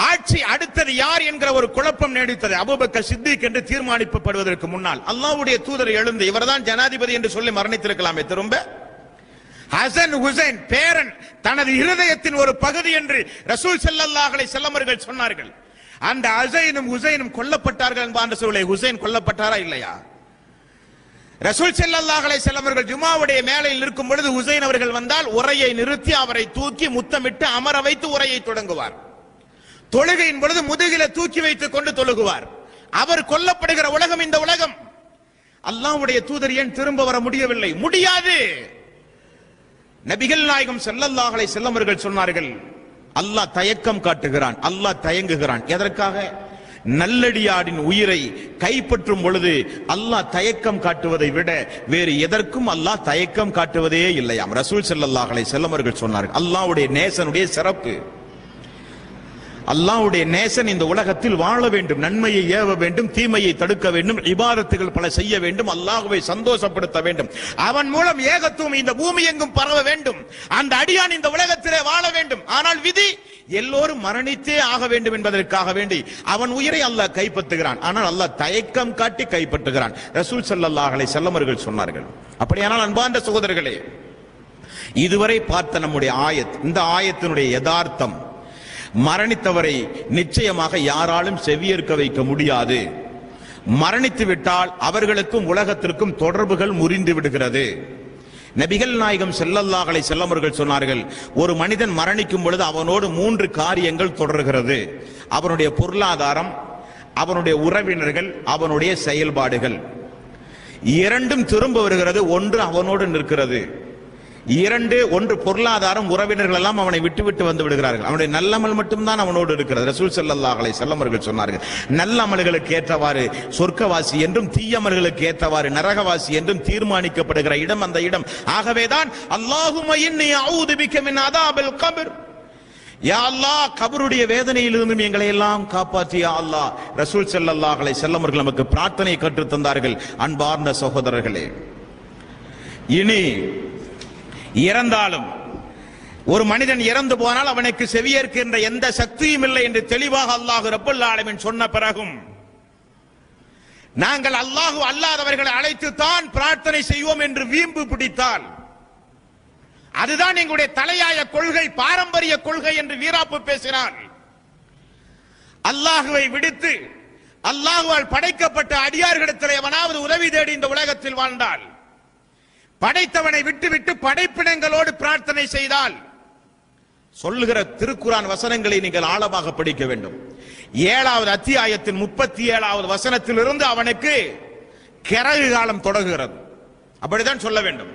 ஆட்சி அடுத்தது யார் என்கிற ஒரு குழப்பம் நீடித்தது. அபூபக்கர் சித்திக் என்று தீர்மானிக்கப்படுவதற்கு முன்னால் அல்லாஹ்வுடைய தூதர் எழுந்து இவர்தான் ஜனாதிபதி என்று சொல்லி மரணித்திருக்கலாமே. திரும்ப ஹசன் ஹுசைன் பேரன் தனது இருதயத்தின் ஒரு பகுதி என்று ரசூல் ஸல்லல்லாஹு அலைஹி வஸல்லம் அவர்கள் சொன்னார்கள். அந்த ஹசைனும் ஹுசைனும் கொல்லப்பட்டார்கள் என்பான்ற சொல்லை, ஹுசைன் கொல்லப்பட்டாரா இல்லையா? ரசூல் ஸல்லல்லாஹு அலைஹி வஸல்லம் அவர்கள் ஜுமாவுடைய மேலையில் இருக்கும் பொழுது ஹுசைன் அவர்கள் வந்தால் உரையை நிறுத்தி அவரை தூக்கி முத்தமிட்டு அமர வைத்து உரையை தொடங்குவார். தொழுகையின் பொழுது முதுகில தூக்கி வைத்துக் கொண்டு தொழுகுவார். அவர் கொல்லப்படுகிற உலகம் இந்த உலகம். அல்லாஹ்வுடைய தூதர் ஏன் திரும்ப வர முடியவில்லை? முடியாது. நபிகள் நாயகம் ஸல்லல்லாஹு அலைஹி வஸல்லம் அவர்கள் சொன்னார்கள், அல்லாஹ் தயக்கம் காட்டுகிறான், அல்லாஹ் தயங்குகிறான். எதற்காக? நல்லடியாரின் உயிரை கைப்பற்றும் பொழுது அல்லாஹ் தயக்கம் காட்டுவதை விட வேறு எதற்கும் அல்லாஹ் தயக்கம் காட்டுவதே இல்லையாம். ரசூல் ஸல்லல்லாஹு அலைஹி வஸல்லம் அவர்கள் சொன்னார்கள். அல்லாஹ்வுடைய நேசனுடைய சிறப்பு, அல்லாஹ்வுடைய நேசன் இந்த உலகத்தில் வாழ வேண்டும், நன்மையை ஏவ வேண்டும், தீமையை தடுக்க வேண்டும், இபாதத்துகள் பல செய்ய வேண்டும், அல்லாஹ்வை சந்தோஷப்படுத்த வேண்டும், அவன் மூலம் ஏகத்துவம் இந்த பூமி எங்கும் பரவ வேண்டும், அந்த அடியான் இந்த உலகத்திலே வாழ வேண்டும். ஆனால் விதி எல்லோரும் மரணித்தே ஆக வேண்டும் என்பதற்காக வேண்டி அவன் உயிரை அல்லாஹ் கைப்பற்றுகிறான். ஆனால் அல்லாஹ் தயக்கம் காட்டி கைப்பற்றுகிறான். ரசூல் ஸல்லல்லாஹு அலைஹி வஸல்லம் அவர்கள் சொன்னார்கள். அப்படியானால் அன்பார்ந்த சகோதரர்களே, இதுவரை பார்த்த நம்முடைய ஆயத், இந்த ஆயத்தினுடைய யதார்த்தம், மரணித்தவரை நிச்சயமாக யாராலும் செவியேற்க வைக்க முடியாது. மரணித்து விட்டால் அவர்களுக்கும் உலகத்திற்கும் தொடர்புகள் முறிந்து விடுகிறது. நபிகள் நாயகம் ஸல்லல்லாஹு அலைஹி வஸல்லம் அவர்கள் சொன்னார்கள், ஒரு மனிதன் மரணிக்கும் பொழுது அவனோடு 3 காரியங்கள் தொடர்கிறது. அவனுடைய பொருளாதாரம், அவனுடைய உறவினர்கள், அவனுடைய செயல்பாடுகள். 2ம் திரும்ப வருகிறது, ஒன்று அவனோடு நிற்கிறது. 2, ஒன்று பொருளாதாரம், உறவினர்கள் எல்லாம் அவனை விட்டு விட்டு வந்து விடுகிறார்கள். அவனுடைய நல்லமல் மட்டும்தான் அவனோடு இருக்கிறது. ரசூல் ஸல்லல்லாஹு அலைஹி வஸல்லம் அவர்கள் சொன்னார்கள், நல்ல அமல்களுக்கு ஏற்றவாறு சொர்க்கவாசி என்றும் தீயமல்களுக்கு ஏற்றவாறு நரகவாசி என்றும் தீர்மானிக்கப்படுகிற இடம் அந்த இடம். ஆகவேதான் அல்லாஹும்ம இன்னி அஊது பிக மின் அதாபில் கப்ர், யா அல்லாஹ் கபருடைய வேதனையிலிருந்து எங்களை எல்லாம் காப்பாற்றி யா அல்லாஹ். ரசூல் ஸல்லல்லாஹு அலைஹி வஸல்லம் அவர்கள் நமக்கு பிரார்த்தனை கற்றுத் தந்தார்கள். அன்பார்ந்த சகோதரர்களே, இனி இறந்தாலும் ஒரு மனிதன் இறந்து போனால் அவனுக்கு செவியேற்கின்ற எந்த சக்தியும் இல்லை என்று தெளிவாக அல்லாஹ் ரப்பல் ஆலமீன் சொன்ன பிறகும் நாங்கள் அல்லாஹ் அல்லாதவர்களை அழைத்து தான் பிரார்த்தனை செய்வோம் என்று வீம்பு பிடித்தால், அதுதான் எங்களுடைய தலையாய கொள்கை, பாரம்பரிய கொள்கை என்று வீராப்பு பேசினார். அல்லாஹுவை விடுத்து அல்லாஹுவால் படைக்கப்பட்ட அடியார்களிடத்தில் எவனாவது உதவி தேடி இந்த உலகத்தில் வாழ்ந்தால், படைத்தவனை விட்டுவிட்டு படைப்பினங்களோடு பிரார்த்தனை செய்தால் சொல்லுகிற திருக்குரான் வசனங்களை நீங்கள் ஆழமாக படிக்க வேண்டும். 7வது அத்தியாயத்தின் 37வது வசனத்திலிருந்து அவனுக்கு கிறகு காலம் தொடங்குகிறது. அப்படித்தான் சொல்ல வேண்டும்.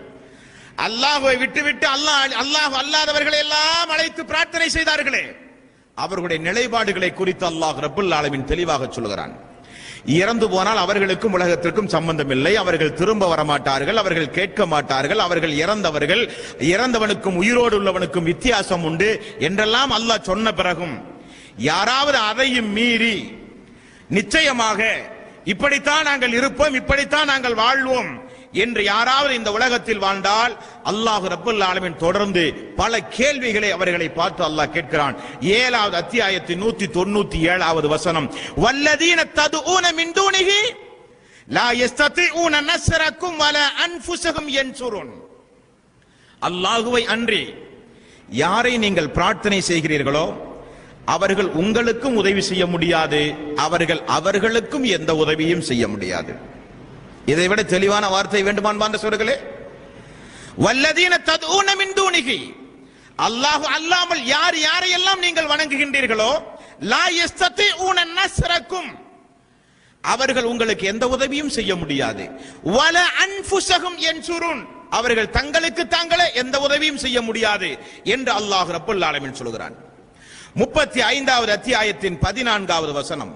அல்லாஹ்வை விட்டுவிட்டு அல்லாஹ் அல்லாதவர்களை எல்லாம் அழைத்து பிரார்த்தனை செய்தார்களே, அவர்களுடைய நிலைப்பாடுகளை குறித்து அல்லாஹ் ரப்பல் ஆலமீன் தெளிவாக சொல்கிறான். இறந்து போனால் அவர்களுக்கும் உலகத்திற்கும் சம்பந்தம் இல்லை, அவர்கள் திரும்ப வரமாட்டார்கள், அவர்கள் கேட்க மாட்டார்கள், அவர்கள் இறந்தவர்கள், இறந்தவனுக்கும் உயிரோடு உள்ளவனுக்கும் வித்தியாசம் உண்டு என்றெல்லாம் அல்லாஹ் சொன்ன பிறகும் யாராவது அதையும் மீறி நிச்சயமாக இப்படித்தான் நாங்கள் இருப்போம், இப்படித்தான் நாங்கள் வாழ்வோம் என்று யாராவது இந்த உலகத்தில் வாழ்ந்தால் அல்லாஹ் ரப்பல் ஆலமீன் தொடர்ந்து பல கேள்விகளை அவர்களை பார்த்து அல்லாஹ் கேட்கிறான். 7வது அத்தியாயத்தின் 197வது வசனம், வல்லதீன ததுஊன மின் தூனிஹி லா யஸ்ததிஊன நஸ்ரக்கும் வலா அன்ஃபுஸஹும் யன்சுரூன். அல்லாஹ்வை அன்றி யாரை நீங்கள் பிரார்த்தனை செய்கிறீர்களோ அவர்கள் உங்களுக்கும் உதவி செய்ய முடியாது, அவர்கள் அவர்களுக்கும் எந்த உதவியும் செய்ய முடியாது. இதை விட தெளிவான வார்த்தை வேண்டுமான் பாண்டவர்களே? வல்லதீன ததுஊன மின் தூனிஹி, அல்லாஹ் அல்லாமல் யார் யாரையெல்லாம் நீங்கள் வணங்குகின்றீர்களோ லா யஸ்ததிஊன நஸ்ரக்கும், அவர்கள் உங்களுக்கு எந்த உதவியும் செய்ய முடியாது. வல அன்ஃபுஸஹும் யன்சுரூன், அவர்கள் தங்களுக்கு தாங்களே எந்த உதவியும் செய்ய முடியாது என்று அல்லாஹ் ரப்பல் ஆலமீன் சொல்கிறான். 35வது அத்தியாயத்தின் 14வது வசனம்.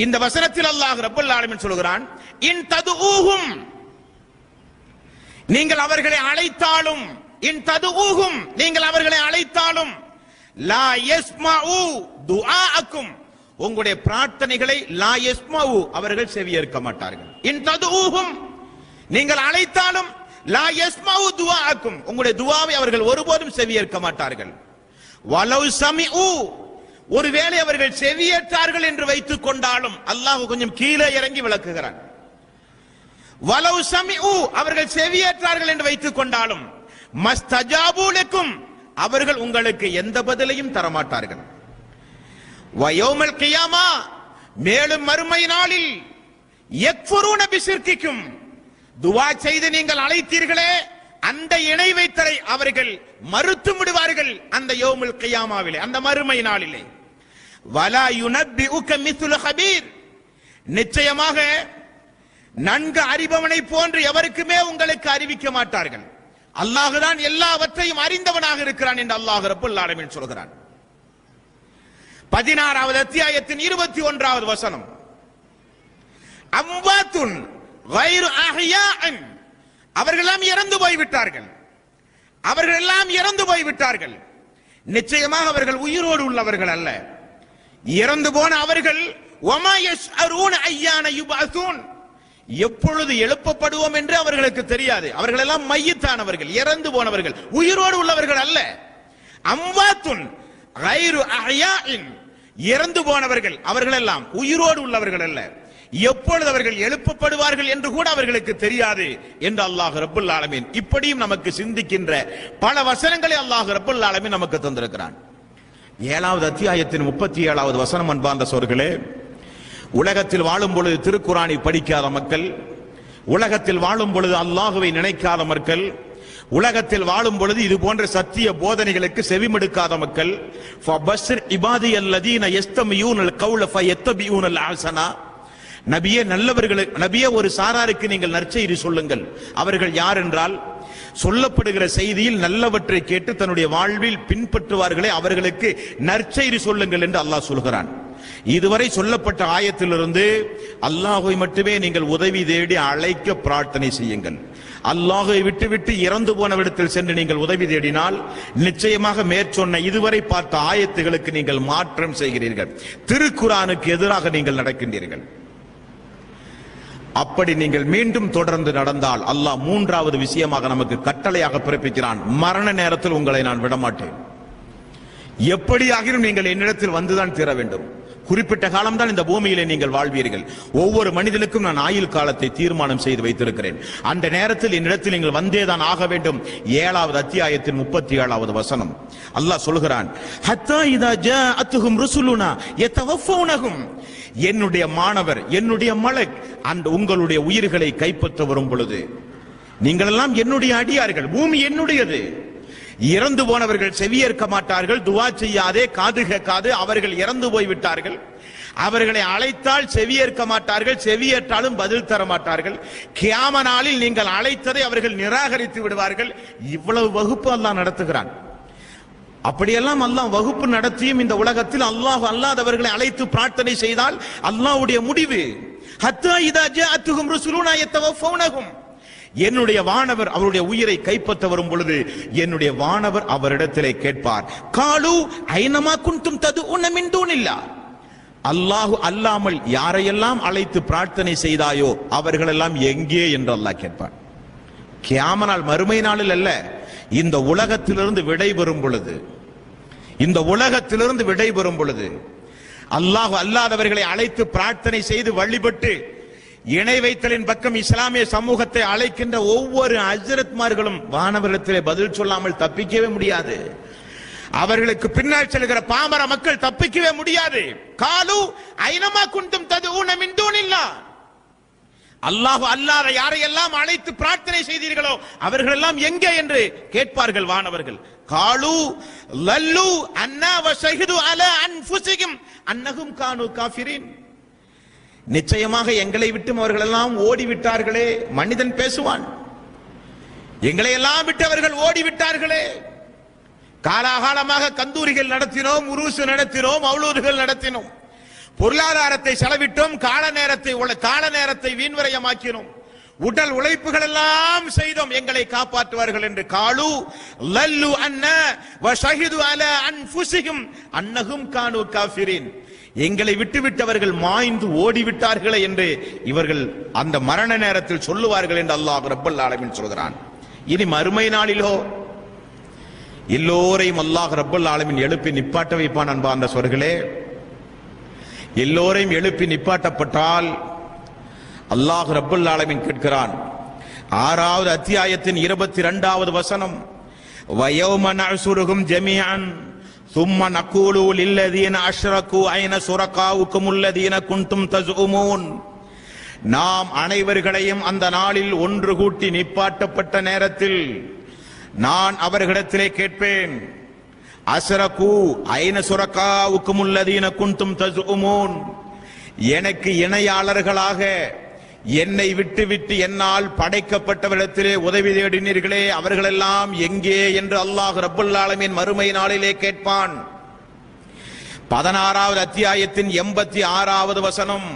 இந்த வசனத்தில் அல்லாஹ் ரப்பல் ஆலமீன் சொல்கிறான், இன் ததுஊஹும், நீங்கள் அவர்களை அழைத்தாலும், இன் ததுஊஹும், நீங்கள் அவர்களை அழைத்தாலும், லா யஸ்மஉ துஆஅக்கும், உங்களுடைய பிரார்த்தனைகளை லா யஸ்மஉ, அவர்கள் செவியேற்க மாட்டார்கள். இன் ததுஊஹும், நீங்கள் அழைத்தாலும், லா யஸ்மஉ துஆஅக்கும், உங்களுடைய துஆவை அவர்கள் ஒருபோதும் செவியேற்க மாட்டார்கள். வலவ் சமிஉ, ஒருவேளை அவர்கள் செவியேற்றார்கள் என்று வைத்துக் கொண்டாலும், அல்லாஹ் கொஞ்சம் கீழே இறங்கி விளக்குகிறான். வலவ் சமிஉ, அவர்கள் செவியேற்றார்கள் என்று வைத்துக் கொண்டாலும், மஸ்தஜாபு லக்கும், அவர்கள் உங்களுக்கு எந்த பதிலையும் தரமாட்டார்கள். வயௌமல் கியாமா, மேலும் மறுமை நாளில், யக்ஃபுரூன பிஷிர்கிக்கும், துஆ செய்து நீங்கள் அழைத்தீர்களே அந்த இணை வைத்தலை அவர்கள் மறுத்து விடுவார்கள் அந்த யௌமுல் கியாமாவிலே, அந்த மறுமை நாளிலே. வலா யுனப்பிஉக மிஸ்லு ஹபீர், நிச்சயமாக நன்கு அறிபவனை போன்று எவருக்குமே உங்களுக்கு அறிவிக்க மாட்டார்கள். அல்லாஹ் தான் எல்லாவற்றையும் அறிந்தவனாக இருக்கிறான் என்று அல்லாஹ் ரப்பல் ஆலமீன் சொல்கிறான். 16வது அத்தியாயத்தின் 21வது வசனம், அம்வாத்துன் கைரு அஹ்யாஅன், அவர்களெல்லாம் இறந்து போய்விட்டார்கள், அவர்களெல்லாம் இறந்து போய்விட்டார்கள், நிச்சயமாக அவர்கள் உயிரோடு உள்ளவர்கள் அல்ல. இறந்து போன அவர்கள் வமா யஷ்அரூன அய்யான யுபஅஸூன், எப்பொழுது எழுப்பப்படுவோம் என்று அவர்களுக்கு தெரியாது. அவர்கள் எல்லாம் மையத்தானவர்கள், இறந்து போனவர்கள், உயிரோடு உள்ளவர்கள் அல்ல. அம்வாத்துன் கைரு அஹ்யாஇன், இறந்து போனவர்கள், அவர்கள் எல்லாம் உயிரோடு உள்ளவர்கள் அல்ல. எப்பொழுது அவர்கள் எழுப்பப்படுவார்கள் என்று கூட அவர்களுக்கு தெரியாது என்று அல்லாஹ் ரப்பல் ஆலமீன் இப்படியும் நமக்கு சிந்திக்கின்ற பல வசனங்களை அல்லாஹ் ரப்பல் ஆலமீன் நமக்கு தந்திருக்கிறான். 7வது அத்தியாயத்தின் 37வது வசனம். அன்பார்ந்த சகோதரர்களே, உலகத்தில் வாழும் பொழுது திருக்குரானை படிக்காத மக்கள், உலகத்தில் வாழும் பொழுது அல்லாஹுவை நினைக்காத மக்கள், உலகத்தில் வாழும் பொழுது இது போன்ற சத்திய போதனைகளுக்கு செவிமடுக்காத மக்கள், ஃபபஷ்ஷிர் இபாதியல்லதீன யஸ்தமியூனல் கௌல ஃபயத்தபியூனல் அஹ்ஸனா, நபியே நல்லவர்களுக்கு, நபியே ஒரு சாராருக்கு நீங்கள் நற்செய்தி சொல்லுங்கள். அவர்கள் யார் என்றால், சொல்லப்படுகிற செய்தியில் நல்லவற்றை கேட்டு தன்னுடைய வாழ்வில் பின்பற்றுவார்களே அவர்களுக்கு நற்செய்தி சொல்லுங்கள் என்று அல்லாஹ் சொல்கிறான். இதுவரை சொல்லப்பட்ட ஆயத்திலிருந்து அல்லாஹ்வை மட்டுமே நீங்கள் உதவி தேடி அழைக்க பிரார்த்தனை செய்யுங்கள். அல்லாஹ்வை விட்டுவிட்டு இறந்து போனவிடத்தில் சென்று நீங்கள் உதவி தேடினால் நிச்சயமாக மேற்சொன்ன இதுவரை பார்த்த ஆயத்துகளுக்கு நீங்கள் மாற்றம் செய்கிறீர்கள், திருக்குரானுக்கு எதிராக நீங்கள் நடக்கின்றீர்கள். அப்படி நீங்கள் மீண்டும் தொடர்ந்து நடந்தால் அல்லாஹ் 3வது விஷயமாக நமக்கு கட்டளையாக பிறப்பிக்கிறான், மரண நேரத்தில் உங்களை நான் விடமாட்டேன். எப்படியாகிலும் நீங்கள் என்னிடத்தில் வந்துதான் தீர வேண்டும். குறிப்பிட்ட காலம்தான் இந்த பூமியிலே நீங்கள் வாழ்வீர்கள். ஒவ்வொரு மனிதனுக்கும் நான் ஆயுள் காலத்தை தீர்மானம் செய்து வைத்திருக்கிறேன். அந்த நேரத்தில் என்னிடத்தில் நீங்கள் வந்தேதான் ஆக வேண்டும். 7வது அத்தியாயத்தின் 37வது வசனம் அல்லாஹ் சொல்கிறான், ஹத்தா இதா ஜாஅத்துஹும் ருசுலுனா யதவஃபௌனஹும், என்னுடைய மாணவர், என்னுடைய மலக் அந்த உங்களுடைய உயிர்களை கைப்பற்ற வரும் பொழுது, நீங்கள் எல்லாம் என்னுடைய அடியார்கள், பூமி என்னுடையது, இறந்து போனவர்கள் செவியேற்க மாட்டார்கள், துவா செய்யாதே, காது கேட்காது, அவர்கள் இறந்து போய்விட்டார்கள். அவர்களை அழைத்தால் செவியேற்க மாட்டார்கள், செவியேற்றாலும் பதில் தர மாட்டார்கள். கியாம நாளில் நீங்கள் அழைத்ததை அவர்கள் நிராகரித்து விடுவார்கள். இவ்வளவு வகுப்பு அல்லாஹ் நடத்துகிறான். அப்படியெல்லாம் அல்லாஹ் வகுப்பு நடத்தியும் இந்த உலகத்தில் அல்லாஹ் அல்லாதவர்களை அழைத்து பிரார்த்தனை செய்தால் அல்லாஹ்வுடைய முடிவு ஹத்தா இதா ஜாஅத்துஹும் ருசுலுனா யத்தவஃபௌனஹும், என்னுடைய வானவர் அவருடைய உயிரை கைப்பற்ற வரும் பொழுது என்னுடைய வானவர் அவரிடத்திலே கேட்பார், காலு ஐனமா குன்தும் ததுஉன மின் தூனில்லாஹ், அல்லாஹ் அல்லாமல் யாரையெல்லாம் அழைத்து பிரார்த்தனை செய்தாயோ அவர்களெல்லாம் எங்கே என்று அல்லாஹ் கேட்பார். கியாம நாள் மறுமை நாளில் அல்ல, இந்த உலகத்திலிருந்து விடைபெறும் பொழுது, இந்த உலகத்திலிருந்து விடைபெறும் பொழுது அல்லாஹ் அல்லாதவர்களை அழைத்து பிரார்த்தனை செய்து வழிபட்டு இணை வைத்தலின் பக்கம் இஸ்லாமிய சமூகத்தை அழைக்கின்ற ஒவ்வொரு ஹஜ்ரத்மார்களும் வானவரிடத்திலே பதில் சொல்லாமல் தப்பிக்கவே முடியாது. அவர்களுக்கு பின்னால் செல்கிற பாமர மக்கள் தப்பிக்கவே முடியாது. காலு ஐனமா குன்தும் ததுஊன மின் தூனில்லாஹ், அல்லாஹ் அல்லாத யாரையெல்லாம் அழைத்து பிரார்த்தனை செய்தீர்களோ அவர்கள் எல்லாம் எங்கே என்று கேட்பார்கள் வானவர்கள். காலு லல்லு அன்னா வஷஹிது அலா அன்ஃபுஸிஹிம் அன்னஹும் கானூ காஃபிரீன், நிச்சயமாக எங்களை விட்டு அவர்கள் எல்லாம் ஓடிவிட்டார்களே. மனிதன் பேசுவான், எங்களை எல்லாம் விட்டவர்கள் ஓடிவிட்டார்களே. காலாகாலமாக கந்தூரிகள் நடத்தினோம், உருசு நடத்தினோம், மௌலூதுகள் நடத்தினோம், பொருளாதாரத்தை செலவிட்டோம், கால நேரத்தை வீண்வரையமாக்கினோம், உடல் உழைப்புகள் எல்லாம் செய்தோம், எங்களை காப்பாற்றுவார்கள் என்று. காலு லல்லு அன்ன வஷஹிது அலா அன்ஃபுஸிஹிம் அன்னஹும் கானூ காஃபிரீன், எங்களை விட்டுவிட்டவர்கள் மாய்ந்து ஓடிவிட்டார்களே என்று இவர்கள் அந்த மரண நேரத்தில் சொல்லுவார்கள் என்று அல்லாஹ் ரப்பல் ஆலமீன் சொல்கிறான். இனி மறுமை நாளிலோ எல்லோரையும் அல்லாஹ் ரப்பல் ஆலமீன் எழுப்பி நிப்பாட்ட வைப்பான். அன்பார்ந்த சோர்களே, எல்லோரையும் எழுப்பி நிப்பாட்டப்பட்டால் அல்லாஹ் ரப்பல் ஆலமீன் கேட்கிறான். 6வது அத்தியாயத்தின் 22வது வசனம், வயௌம நஅசுருஹும் ஜமீஅன் ثم نقول للذين اشركوا اين شركاؤكم الذين كنتم تزعمون, நாம் அனைவர்களையும் அந்த நாளில் ஒன்று கூட்டி நிப்பாட்டப்பட்ட நேரத்தில் நான் அவர்களிடத்திலே கேட்பேன், அஸ்ரகு ஐன சுரகாவுக்கும் உள்ளதீன குன்தும் தஸ்உமூன், எனக்கு இணையாளர்களாக என்னை விட்டு என்னால் படைக்கப்பட்டவரிடத்திலே உதவி தேடினீர்களே அவர்களெல்லாம் எங்கே என்று அல்லாஹ் ரப்பல் ஆலமீன் மறுமை நாளிலே கேட்பான். 16வது அத்தியாயத்தின் 86வது வசனம்,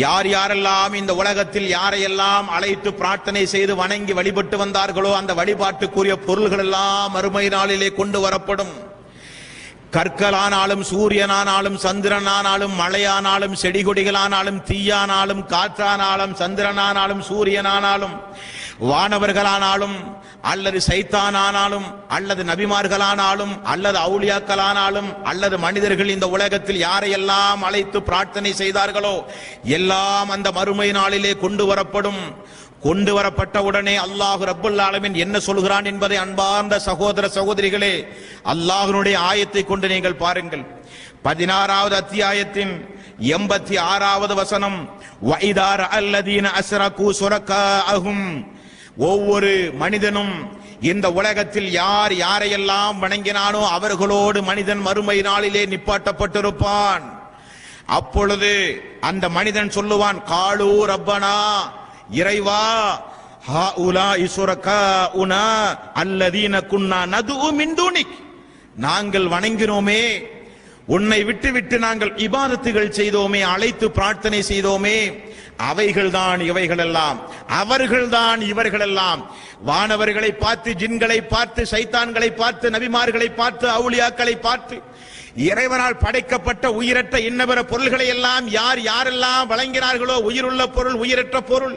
யார் யாரெல்லாம் இந்த உலகத்தில் யாரையெல்லாம் அழைத்து பிரார்த்தனை செய்து வணங்கி வழிபட்டு வந்தார்களோ அந்த வழிபாட்டுக்குரிய பொருள்கள் எல்லாம் மறுமை நாளிலே கொண்டு வரப்படும். கற்களானாலும் சூரியனானாலும் சந்திரனானாலும் மழையானாலும் செடி கொடிகளானாலும் தீயானாலும் காற்றானாலும் சந்திரனானாலும் சூரியனானாலும் வானவர்களானாலும் அல்லது சைத்தானானாலும் அல்லது நபிமார்களானாலும் அல்லது அவுலியாக்களானாலும் அல்லது மனிதர்கள் இந்த உலகத்தில் யாரையெல்லாம் அழைத்து பிரார்த்தனை செய்தார்களோ எல்லாம் அந்த மறுமை நாளிலே கொண்டு வரப்படும். கொண்டு வரப்பட்ட உடனே அல்லாஹ் ரப்பல் ஆலமீன் என்ன சொல்கிறான் என்பதை அன்பார்ந்த சகோதர சகோதரிகளே அல்லாஹ்வுடைய ஆயத்தை கொண்டு நீங்கள் பாருங்கள். 16வது அத்தியாயத்தின் 86வது வசனம், வஇதார அல்லதீன அஸ்ரகு சுரகாஅஹும், ஒவ்வொரு மனிதனும் இந்த உலகத்தில் யார் யாரையெல்லாம் வணங்கினானோ அவர்களோடு மனிதன் மறுமை நாளிலே நிப்பாட்டப்பட்டிருப்பான். அப்பொழுது அந்த மனிதன் சொல்லுவான், காலு ரப்பனா, இறைவா, ஹாஉலாஇ சுரகாஉனா அல்லதீன குன்னா நதுஉ மின் தூனிக், நாங்கள் வணங்கினோமே, உன்னை விட்டு நாங்கள் இபாதத்துகள் செய்தோமே, அழைத்து பிரார்த்தனை செய்தோமே, அவைகள்தான் இவைகளெல்லாம், அவர்கள்தான் இவர்களெல்லாம். வானவர்களை பார்த்து, ஜின்களை பார்த்து, சைத்தான்களை பார்த்து, நபிமார்களை பார்த்து, அவுலியாக்களை பார்த்து, இறைவனால் படைக்கப்பட்ட உயிரற்ற இன்னபிற பொருள்களை எல்லாம் யார் யாரெல்லாம் வழங்கினார்களோ, உயிருள்ள பொருள், உயிரற்ற பொருள்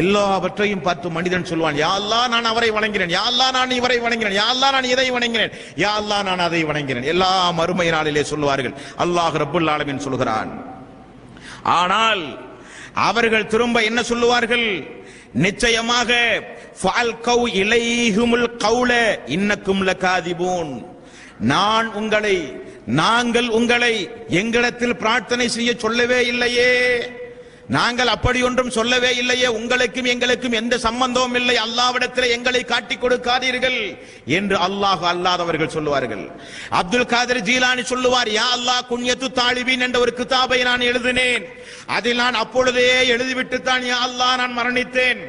எல்லாவற்றையும் பார்த்து மனிதன் சொல்வான், யா அல்லாஹ் நான் அவரை வணங்கினேன், யா அல்லாஹ் நான் இவரை வணங்கினேன், யா அல்லாஹ் நான் இதை வணங்கினேன், யா அல்லாஹ் நான் அதை வணங்கினேன். எல்லா மறுமை நாளிலே சொல்லுவார்கள். அல்லாஹ் ரப்பல் ஆலமீன் சொல்கிறான். ஆனால் அவர்கள் திரும்ப என்ன சொல்லுவார்கள்? நிச்சயமாக ஃபஅல்கௌ இலைஹுமுல் கௌல இன்னக்கும் லகாதிபூன், நாங்கள் உங்களை எங்களிடத்தில் பிரார்த்தனை செய்ய சொல்லவே இல்லையே, நாங்கள் அப்படி ஒன்றும் சொல்லவே இல்லையே, உங்களுக்கும் எங்களுக்கும் எந்த சம்பந்தமும் இல்லை, அல்லாஹ்விடத்தில் எங்களை காட்டிக் கொடுக்காதீர்கள் என்று அல்லாஹ் அல்லாதவர்கள் சொல்லுவார்கள். அப்துல் காதர் ஜீலானி சொல்லுவார், யா அல்லாஹ் குன்யத்து தாலிபீன் என்ற ஒரு கிதாபை நான் எழுதினேன், அதில் நான் அப்பொழுதே எழுதிவிட்டு தான் யா அல்லாஹ் நான் மரணித்தேன்.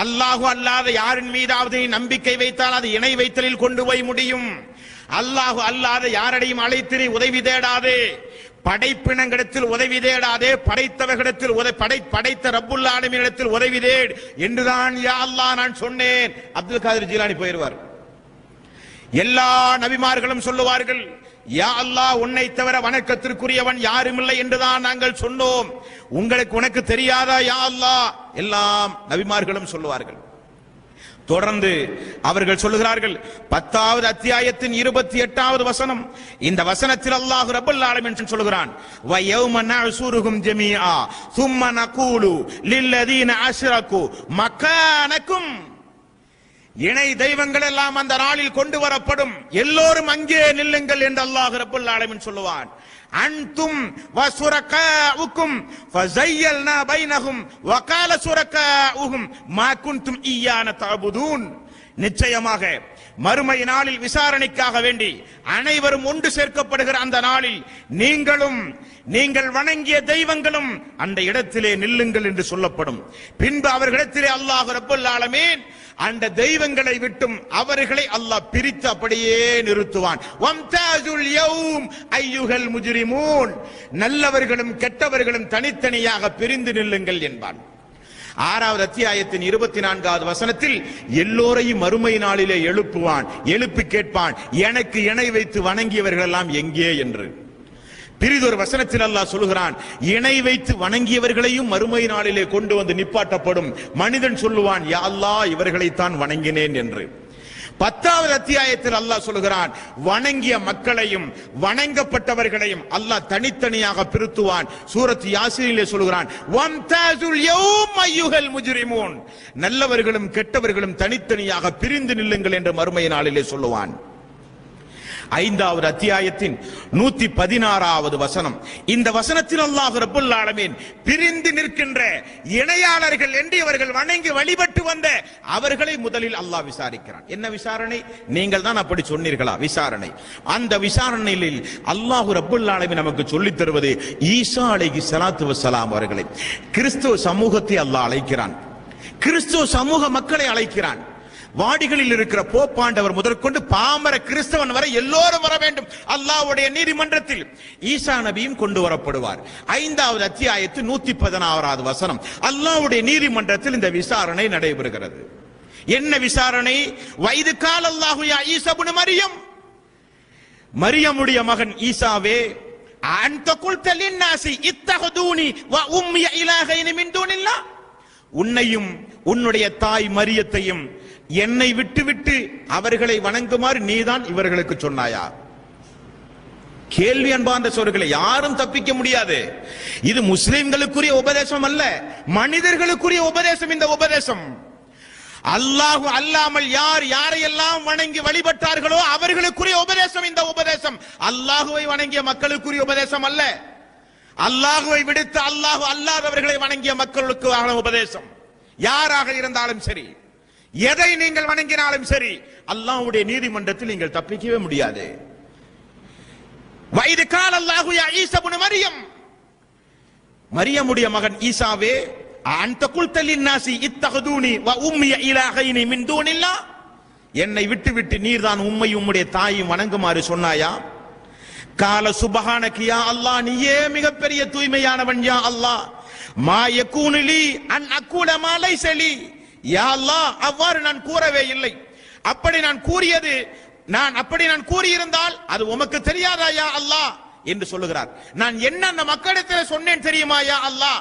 அல்லாஹு அல்லாத யாரின் மீதாவது நம்பிக்கை வைத்தால் அது இணை வைத்தலில் கொண்டு போய் முடியும். அல்லாஹு அல்லாத யாரடையும் அழைத்து உதவி தேடாதே, படைப்பினங்களிடத்தில் உதவி தேடாதே, படைத்தவர்களிடத்தில் படைத்த ரப்புல் ஆலமீனிடத்தில் உதவி தேடு என்றுதான் யா அல்லாஹ் நான் சொன்னேன். அப்துல் காதர் ஜீலானி போயிருவார். எல்லா நபிமார்களும் சொல்லுவார்கள், யா அல்லாஹ் உன்னை தவிர வணக்கத்திற்குரியவன் யாரும் இல்லை என்றுதான் நாங்கள் சொன்னோம், உனக்கு தெரியாதா யா அல்லாஹ்? எல்லாம் நபிமார்களும் சொல்லுவார்கள். தொடர்ந்து அவர்கள் சொல்லுகிறார்கள், 10வது அத்தியாயத்தின் 28வது வசனம், இந்த வசனத்தில் அல்லாஹ் ரப்பல் ஆலமீன் சொல்கிறான், வ யௌம நஅசுருஹும் ஜமீஆ ثم نقول للذين அஷ்ரகு மகானக்கும். இணை தெய்வங்கள் எல்லாம் அந்த நாளில் கொண்டு வரப்படும், எல்லோரும் அங்கே நில்லுங்கள் என்று அல்லாஹ் ரப்பல் ஆலமீன் சொல்லுவான். அன்தும் வசுரகாஉக்கும் ஃபஸய்யல்னா பைனஹும் வகால சுரகாஉஹும் மா குன்தும் இய்யான தஅபுதூன். நிச்சயமாக மறுமை நாளில் விசாரணைக்காக வேண்டி அனைவரும் ஒன்று சேர்க்கப்படுகிற அந்த நாளில் நீங்கள் வணங்கிய தெய்வங்களும் அந்த இடத்திலே நில்லுங்கள் என்று சொல்லப்படும். பின்பு அவர்களிடத்திலே அல்லாஹ் ரப்பல் ஆலமீன் அந்த தெய்வங்களை விட்டும் அவர்களை அல்லாஹ் பிரித்து அப்படியே நிறுத்துவான். வம்தாஜுல் யௌம் அய்யுஹல் முஜ்ரிமூன், நல்லவர்களும் கெட்டவர்களும் தனித்தனியாக பிரிந்து நில்லுங்கள் என்பான். 6வது அத்தியாயத்தின் 24வது வசனத்தில் எல்லோரையும் மறுமை நாளிலே எழுப்புவான், எழுப்பி கேட்பான், எனக்கு இணை வைத்து வணங்கியவர்கள் எல்லாம் எங்கே என்று. பிரிதொரு வசனத்தில் அல்லாஹ் சொல்கிறான், இணை வைத்து வணங்கியவர்களையும் மறுமை நாளிலே கொண்டு வந்து நிப்பாட்டப்படும். மனிதன் சொல்லுவான், யா அல்லாஹ் இவர்களைத்தான் வணங்கினேன் என்று. 10வது அத்தியாயத்தில் அல்லாஹ் சொல்கிறான், வணங்கிய மக்களையும் வணங்கப்பட்டவர்களையும் அல்லாஹ் தனித்தனியாக பிரித்துவான். சூரத் யாசீனிலே சொல்கிறான், வம்தாஜுல் யௌம் அய்யுஹல் முஜ்ரிமூன், நல்லவர்களும் கெட்டவர்களும் தனித்தனியாக பிரிந்து நில்லுங்கள் என்று மறுமை நாளிலே சொல்லுவான். 5வது அத்தியாயத்தின் 116வது வசனம், இந்த வசனத்தில் அல்லாஹ் ரப்பல் ஆலமீன் பிரிந்து நிற்கின்ற இணையாளர்கள் என்று இவர்கள் வணங்கி வழிபட்டு வந்த அவர்களை முதலில் அல்லாஹ் விசாரிக்கிறான். என்ன விசாரணை? நீங்கள் தான் அப்படி சொன்னீர்களா? விசாரணை. அந்த விசாரணையில் அல்லாஹ் ரப்பல் ஆலமீன் நமக்கு சொல்லித் தருவது, ஈசா அலைஹிஸ்ஸலாத்து வஸ்ஸலாம் அவர்களை, கிறிஸ்துவ சமூகத்தை அல்லாஹ் அழைக்கிறான், கிறிஸ்துவ சமூக மக்களை அழைக்கிறான். வாடிகளில் இருக்கிற போப்பாண்டவர் முதற்கொண்டு பாமர கிறிஸ்தவன் வரை எல்லோரும் வர வேண்டும் அல்லாஹ்வுடைய நீதிமன்றத்தில். ஈசா நபியும் கொண்டு வரப்படுவார். 5வது அத்தியாயத்து 116வது வசனம், அல்லாஹ்வுடைய நீதிமன்றத்தில் இந்த விசாரணை நடைபெறுகிறது. என்ன விசாரணை? வைது கால் அல்லாஹு யா ஈசா இப்னு மரியம், மரியமுடைய மகன் ஈசாவே, அன்த குல்த லின்னாசி இத்தஹதுனி வ உம்மி இலாஹைனி மின் தூனில்லாஹ், உன்னையும் உன்னுடைய தாய் மரியத்தையும் என்னை விட்டுவிட்டு அவர்களை வணங்குமாறு நீதான் இவர்களுக்கு சொன்னாயா? கேள்வி அன்பார்ந்த சோர்களே, யாரும் தப்பிக்க முடியாது. இது முஸ்லிம்களுக்குரிய உபதேசம் அல்ல, மனிதர்களுக்குரிய உபதேசம். இந்த உபதேசம் அல்லாஹு அல்லாமல் யாரையெல்லாம் வணங்கி வழிபட்டார்களோ அவர்களுக்குரிய உபதேசம். இந்த உபதேசம் அல்லாஹுவை வணங்கிய மக்களுக்குரிய உபதேசம் அல்ல, அல்லாஹுவை விடுத்து அல்லாஹு அல்லாதவர்களை வணங்கிய மக்களுக்கு உபதேசம். யாராக இருந்தாலும் சரி, எதை நீங்கள் வணங்கினாலும் சரி, அல்லாஹ்வுடைய நீதிமன்றத்தில் நீங்கள் தப்பிக்கவே முடியாது. வைது கால் அல்லாஹு யா ஈசா இப்னு மரியம், மரியமுடைய மகன் ஈசாவே, அன்த குல்த லின்னாசி இத்தஹதுனி வ உம்மி இலாஹைனி மின் தூனில்லாஹ், என்னை விட்டுவிட்டு நீர்தான் உம்மை உம்முடைய தாயும் வணங்குமாறு சொன்னாயா? கால சுப்ஹானக யா அல்லாஹ், நீயே மிகப்பெரிய தூய்மையானவன் யா அல்லாஹ். மா யகூனு லீ அன் அகூல மா லைஸ லீ, யா அல்லாஹ் அவ்வாறு நான் கூறவே இல்லை. அப்படி நான் கூறியிருந்தால் அது உமக்கு தெரியாதா யா அல்லாஹ் என்று சொல்லுகிறார். நான் என்ன அந்த மக்களிடத்தில் சொன்னேன் தெரியுமா யா அல்லாஹ்?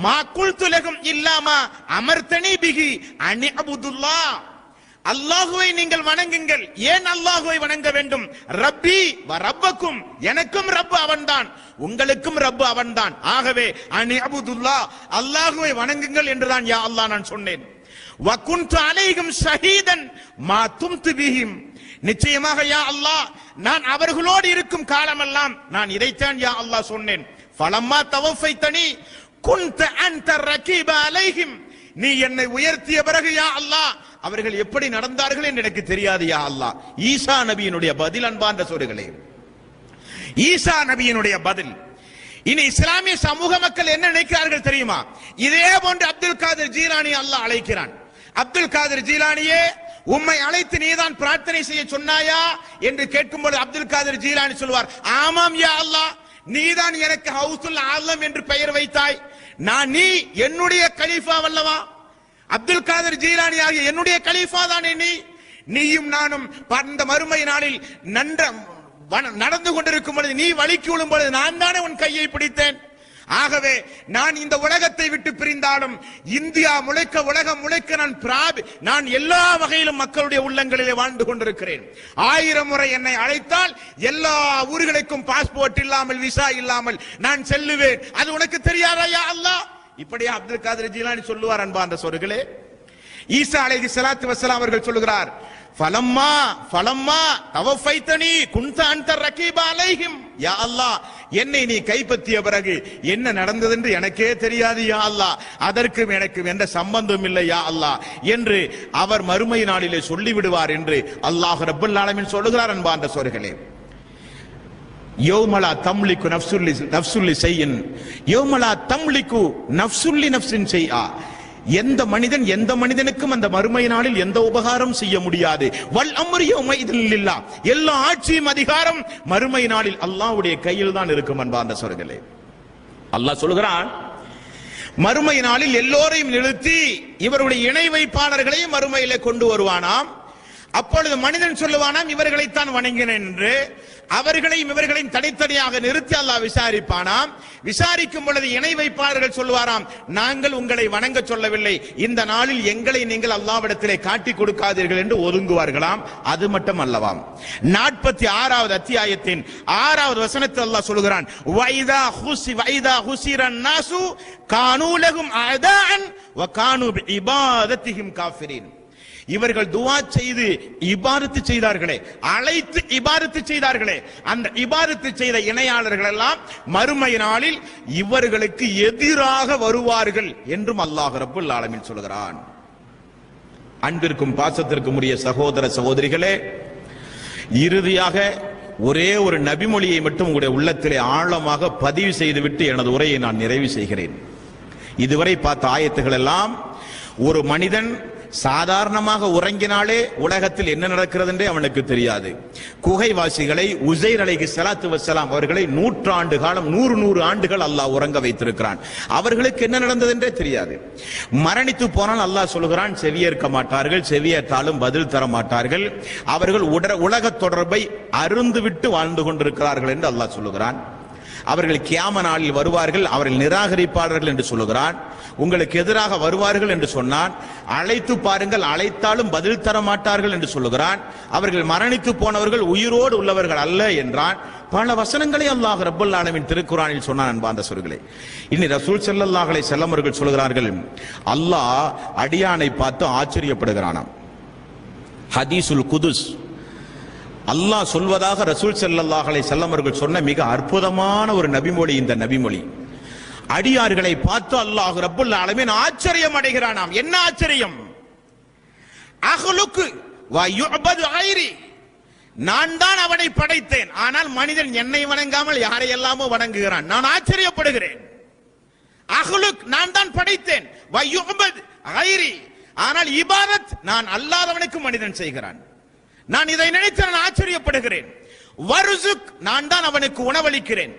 மா குல்து லகும் இல்லாமா அமர்தனி பிஹி அன் அபுதுல்லாஹ், அல்லாஹுவை நீங்கள் வணங்குங்கள். ஏன் அல்லாஹுவை வணங்க வேண்டும்? ரப்பி வ ரப்பக்கும், எனக்கும் ரப்பு அவன்தான், உங்களுக்கும் ரப்பு அவன்தான். ஆகவே அன் அபுதுல்லாஹ், அல்லாஹுவை வணங்குங்கள் என்றுதான் யா அல்லாஹ் நான் சொன்னேன். வகுன்து அலைஹிம் ஷஹீதன் மா தும்து பிஹிம், நிச்சயமாக யா அல்லாஹ் நான் அவர்களோடு இருக்கும் காலமெல்லாம் நான் இதைத்தான் யா அல்லாஹ் சொன்னேன். ஃபலம்மா தவஃபைதனி, குன்த அன்த ரகீப அலைஹிம், நீ என்னை உயர்த்திய பிறகு யா அல்லாஹ் அவர்கள் எப்படி நடந்தார்கள் என்று எனக்கு தெரியாது யா அல்லாஹ். ஈசா நபியினுடைய பதில் அன்பார்ந்த சோர்களே, ஈசா நபியினுடைய பதில். இனி இஸ்லாமிய சமூக மக்கள் என்ன நினைக்கிறார்கள் தெரியுமா? இதே போன்று அப்துல் காதிர் ஜீலானி அல்லாஹ் அழைக்கிறான். அப்துல் காதிர் ஜீலானியே, உம்மை அழைத்து நீதான் பிரார்த்தனை செய்ய சொன்னாயா என்று கேட்கும்போது அப்துல் காதிர் ஜீலானி சொல்வார், ஆமாம் யா அல்லாஹ், நீதான் எனக்கு ஹவுசுல் ஆலம் என்று பெயர் வைத்தாய். நீ என்னுடைய கலீஃபா வல்லவா? அப்துல் காதிர் ஜீலானி ஆகிய என்னுடைய கலீஃபா தானே நீயும் நானும் அந்த மறுமை நாளில் நடந்து கொண்டிருக்கும் பொழுது, நீ வலிக்கு விழும் பொழுது நான் தானே உன் கையை பிடித்தேன். ஆகவே நான் இந்த உலகத்தை விட்டு பிரிந்தாலும் இந்தியா முளைக்க, உலகம் முளைக்க நான் எல்லா வகையிலும் மக்களுடைய உள்ளங்களிலே வாழ்ந்து கொண்டிருக்கிறேன். 1000 முறை என்னை அழைத்தால் எல்லா ஊர்களுக்கும் பாஸ்போர்ட் இல்லாமல், விசா இல்லாமல் நான் செல்லுவேன். அது உனக்கு தெரியாதா யா அல்லாஹ்? இப்படியா அப்துல் காதிர் ஜீலானி சொல்லுவார் அன்பார்ந்த சோர்களே. ஈசா அலைஹிஸ்ஸலாத்து வஸ்ஸலாம் அவர்கள் சொல்லுகிறார், ஃபலம்மா தவஃபைதனி குன்த அன்த ரகீப அலைஹிம், யா அல்லாஹ் என்னை நீ கைப்பற்றிய பிறகு என்ன நடந்தது என்று எனக்கே தெரியாது யா அல்லாஹ், அதற்கும் எனக்கும் எந்த சம்பந்தம் இல்லை யா அல்லாஹ் என்று அவர் மறுமை நாளிலே சொல்லிவிடுவார் என்று அல்லாஹ் ரப்பல் ஆலமீன் சொல்லுகிறார் அன்பார்ந்த சோர்களே. யௌமலா தம்லிகு நஃப்சுல்லி ஷைஇன், யௌமலா தம்லிகு நஃப்சுல்லி நஃப்சின் ஷைஆ, எந்த மனிதன் எந்த மனிதனுக்கும் அந்த மறுமை நாளில் எந்த உபகாரம் செய்ய முடியாது. வல் அம்ரு யௌமைதின் லில்லாஹ், எல்லா ஆட்சியும் அதிகாரம் மறுமை நாளில் அல்லாஹ்வுடைய கையில் தான் இருக்கும் அன்பார்ந்த சோர்களே. அல்லாஹ் சொல்கிறான், மறுமை நாளில் எல்லோரையும் நிறுத்தி இவருடைய இணை வைப்பாளர்களையும் மறுமையிலே கொண்டு வருவானாம். அப்பொழுது மனிதன் சொல்லுவானாம், இவர்களைத்தான் வணங்கினேன் என்று. அவர்களையும் இவர்களையும் தனித்தனியாக நிறுத்தி அல்லாஹ் விசாரிப்பானாம். விசாரிக்கும் பொழுது இணை வைப்பாளர்கள் சொல்லுவாராம், நாங்கள் உங்களை வணங்க சொல்லவில்லை, இந்த நாளில் எங்களை நீங்கள் அல்லாஹ்விடத்திலே காட்டி கொடுக்காதீர்கள் என்று ஒதுங்குவார்களாம். அது மட்டும் அல்லவாம், 46வது அத்தியாயத்தின் 6வது வசனத்தில் அல்லாஹ் சொல்கிறான், வைதா ஹுசிரன் நாசு கானூ லஹும் அதான் வ கானூ பிஇபாதத்திஹிம் காஃபிரீன். இவர்கள் துஆ செய்து இபாதத்து செய்தார்களே, அழைத்து இபாதத்து செய்தார்களே, அந்த இபாதத்து செய்த இணையாளர்கள் எல்லாம் மறுமை நாளில் இவர்களுக்கு எதிராக வருவார்கள் என்றும் அல்லாஹ் ரப்பல் ஆலமீன் சொல்கிறான். அன்பிற்கும் பாசத்திற்கும் உரிய சகோதர சகோதரிகளே, இறுதியாக ஒரே ஒரு நபிமொழியை மட்டும் உங்களுடைய உள்ளத்திலே ஆழமாக பதிவு செய்துவிட்டு எனது உரையை நான் நிறைவு செய்கிறேன். இதுவரை பார்த்த ஆயத்துகள் எல்லாம் ஒரு மனிதன் சாதாரணமாக உறங்கினாலே உலகத்தில் என்ன நடக்கிறது என்றே அவனுக்கு தெரியாது. குகைவாசிகளை உஸைர் அலைஹிஸ்ஸலாத்து வஸ்ஸலாம் அவர்களை 100 ஆண்டு காலம் 100 ஆண்டுகள் அல்லாஹ் உறங்க வைத்திருக்கிறான். அவர்களுக்கு என்ன நடந்தது என்றே தெரியாது. மரணித்து போனால் அல்லாஹ் சொல்கிறான், செவியேற்க மாட்டார்கள், செவியேற்றாலும் பதில் தர மாட்டார்கள், அவர்கள் உலக தொடர்பை அருந்துவிட்டு வாழ்ந்து கொண்டிருக்கிறார்கள் என்று அல்லாஹ் சொல்லுகிறான். அவர்கள் கியாம நாளில் வருவார்கள், அவர்கள் நிராகரிப்பாளர்கள் என்று சொல்லுகிறான். உங்களுக்கு எதிராக வருவார்கள் என்று சொன்னான். அழைத்து பாருங்கள், அழைத்தாலும் பதில் தர மாட்டார்கள் என்று சொல்லுகிறான். அவர்கள் மரணித்து போனவர்கள் உயிரோடு உள்ளவர்கள் அல்ல என்றான். பல வசனங்களை அல்லாஹ் ரப்பல் ஆலமீன் திருக்குர்ஆனில் சொன்னான் அன்பார்ந்த சகோதரர்களே. இனி ரசூல் ஸல்லல்லாஹு அலைஹி வஸல்லம் அவர்கள் சொல்கிறார்கள், அல்லாஹ் அடியானை பார்த்து ஆச்சரியப்படுகிறானாம். ஹதீஸுல் குதுஸ், அல்லாஹ் சொல்வதாக ரசூல் ஸல்லல்லாஹு அலைஹி வஸல்லம் அவர்கள் சொன்ன மிக அற்புதமான ஒரு நபிமொழி இந்த நபிமொழி. அடியார்களை பார்த்து அல்லாஹ் ரப்பல் ஆலமீன் ஆச்சரியம் அடைகிறானாம். என்ன ஆச்சரியம்? அஹ்லுக்கு வ யுஅபது கைரி, நான் தான் அவனை படைத்தேன், ஆனால் மனிதன் என்னை வணங்காமல் யாரையெல்லாமோ வணங்குகிறான். நான் ஆச்சரியப்படுகிறேன். அஹ்லுக், நான் தான் படைத்தேன், வ யுஅபது கைரி, ஆனால் இபாதத் நான் அல்லாதவனுக்கு மனிதன் செய்கிறான். நான் இதை நினைத்து நான் ஆச்சரியப்படுகிறேன். வர்சுக், நான் தான் அவனுக்கு உணவளிக்கிறேன்.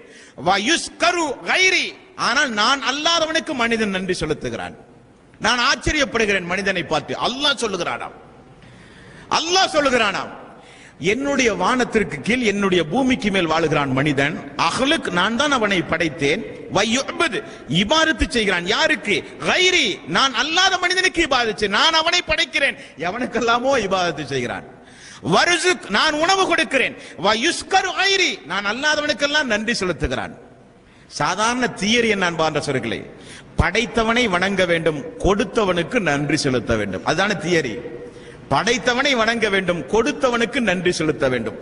வயுஸ்கரு கைரி, ஆனால் நான் அல்லாதவனுக்கு மனிதன் நன்றி செலுத்துகிறான். நான் ஆச்சரியப்படுகிறேன் மனிதனை பார்த்து. அல்லாஹ் சொல்லுகிறானாம், அல்லாஹ் சொல்லுகிறானாம், என்னுடைய வானத்திற்கு கீழ் என்னுடைய பூமிக்கு மேல் வாழுகிறான் மனிதன். அஹ்லுக், நான் தான் அவனை படைத்தேன். வயுஅபது, இபாதத்து செய்கிறான். யாருக்கு? கைரி, நான் அல்லாத மனிதனுக்கு இபாதத்து, நான் அவனை படைக்கிறேன், எவனுக்கெல்லாமோ இபாதத்து செய்கிறான். வர்சுக், நான் உணவு கொடுக்கிறேன். வயுஸ்கரு கைரி, நான் அல்லாதவனுக்கெல்லாம் நன்றி செலுத்துகிறான். சாதாரண தியரி என்ன அன்பார்ந்த சகோதரர்களே, படைத்தவனை வணங்க வேண்டும், கொடுத்தவனுக்கு நன்றி செலுத்த வேண்டும். அதுதான தியரி. படைத்தவனை வணங்க வேண்டும், கொடுத்தவனுக்கு நன்றி செலுத்த வேண்டும்.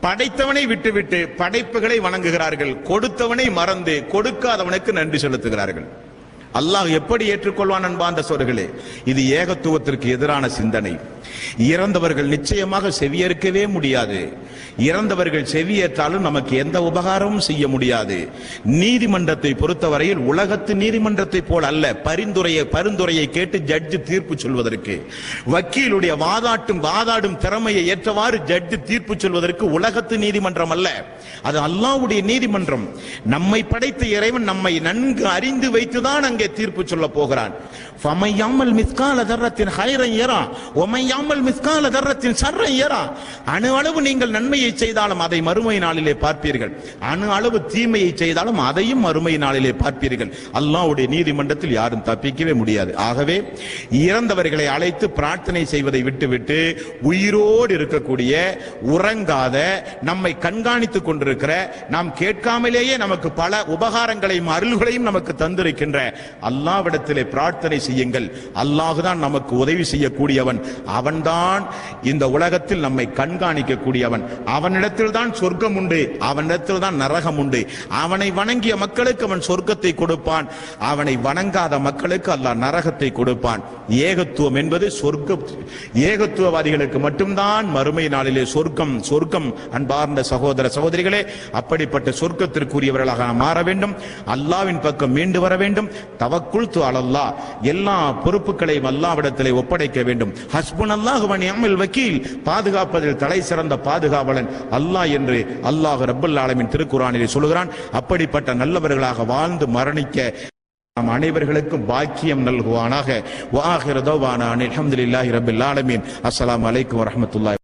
படைத்தவனை விட்டுவிட்டு படைப்புகளை வணங்குகிறார்கள், கொடுத்தவனை மறந்து கொடுக்காதவனுக்கு நன்றி செலுத்துகிறார்கள். அல்லாஹ் எப்படி ஏற்றுக்கொள்வான் அன்பார்ந்த சோர்களே? இது ஏகத்துவத்திற்கு எதிரான சிந்தனை. இறந்தவர்கள் நிச்சயமாக செவியேற்கவே முடியாது. இறந்தவர்கள் செவியேற்றாலும் நமக்கு எந்த உபகாரமும் செய்ய முடியாது. நீதிமன்றத்தை பொறுத்தவரையில் உலகத்து நீதிமன்றத்தை போல் அல்ல. பரிந்துரையை கேட்டு ஜட்ஜு தீர்ப்பு சொல்வதற்கு, வக்கீலுடைய வாதாடும் திறமையை ஏற்றவாறு ஜட்ஜு தீர்ப்பு சொல்வதற்கு உலகத்து நீதிமன்றம் அல்ல, அது அல்லாஹ்வுடைய நீதிமன்றம். நம்மை படைத்த இறைவன் நம்மை நன்கு அறிந்து வைத்துதான் அங்கே தீர்ப்பு சொல்ல போகிறான். ஃபமையாமல் மிஸ்கால தர்ரத்தின் ஹைரன் யரா வமையாமல் மிஸ்கால தர்ரத்தின் ஷர்ரன் யரா. அணு அளவு நீங்கள் நன்மையை செய்தாலும் அதை மறுமை நாளிலே பார்ப்பீர்கள், அணு அளவு தீமையை செய்தாலும் அதையும் மறுமை நாளிலே பார்ப்பீர்கள். அல்லாஹ்வுடைய நீதிமன்றத்தில் யாரும் தப்பிக்கவே முடியாது. ஆகவே இறந்தவர்களை அழைத்து பிரார்த்தனை செய்வதை விட்டுவிட்டு உயிரோடு இருக்கக்கூடிய, உறங்காத, நம்மை கண்காணித்துக் கொண்டிருக்கிற, நாம் கேட்காமலேயே நமக்கு பல உபகாரங்களையும் அருள்களையும் நமக்கு தந்திருக்கின்ற அல்லாஹ்விடத்திலே பிரார்த்தனை செய்யுங்கள். அல்லாஹ்தான் நமக்கு உதவி செய்யக்கூடியவன். அவன்தான் இந்த உலகத்தில் நம்மை கண்காணிக்க கூடியவன். அவனிடத்தில் தான் சொர்க்கம் உண்டு, அவனிடத்தில் தான் நரகம் உண்டு. அவனை வணங்கிய மக்களுக்கு அவன் சொர்க்கத்தை கொடுப்பான், அவனை வணங்காத மக்களுக்கு அல்லாஹ் நரகத்தை கொடுப்பான். ஏகத்துவம் என்பது ஏகத்துவவாதிகளுக்கு மட்டும்தான் மறுமை நாளிலே சொர்க்கம். அன்பார்ந்த சகோதர சகோதரிகளே, அப்படிப்பட்ட சொர்க்கத்திற்குரியவர்களாக மாற வேண்டும். அல்லாஹ்வின் பக்கம் மீண்டு வர வேண்டும். தவக்குல்து அலல்லாஹ், எல்லா பொறுப்புகளையும் அல்லாஹ்விடத்திலே ஒப்படைக்க வேண்டும். ஹஸ்புனல்லாஹு வ நிஅமல் வக்கீல், பாதுகாப்பதில் தலை சிறந்த பாதுகாவலன் அல்லாஹ் என்று அல்லாஹ் ரப்பல் ஆலமீன் திருக்குர்ஆனிலே சொல்கிறான். அப்படிப்பட்ட நல்லவர்களாக வாழ்ந்து மரணிக்க நாம் அனைவர்களுக்கும் பாக்கியம் நல்குவானாக. வ ஆகிரு தஅவானா அல்ஹம்துலில்லாஹி ரப்பில் ஆலமீன். அஸ்ஸலாமு அலைக்கும் வரஹ்மத்துல்லாஹி.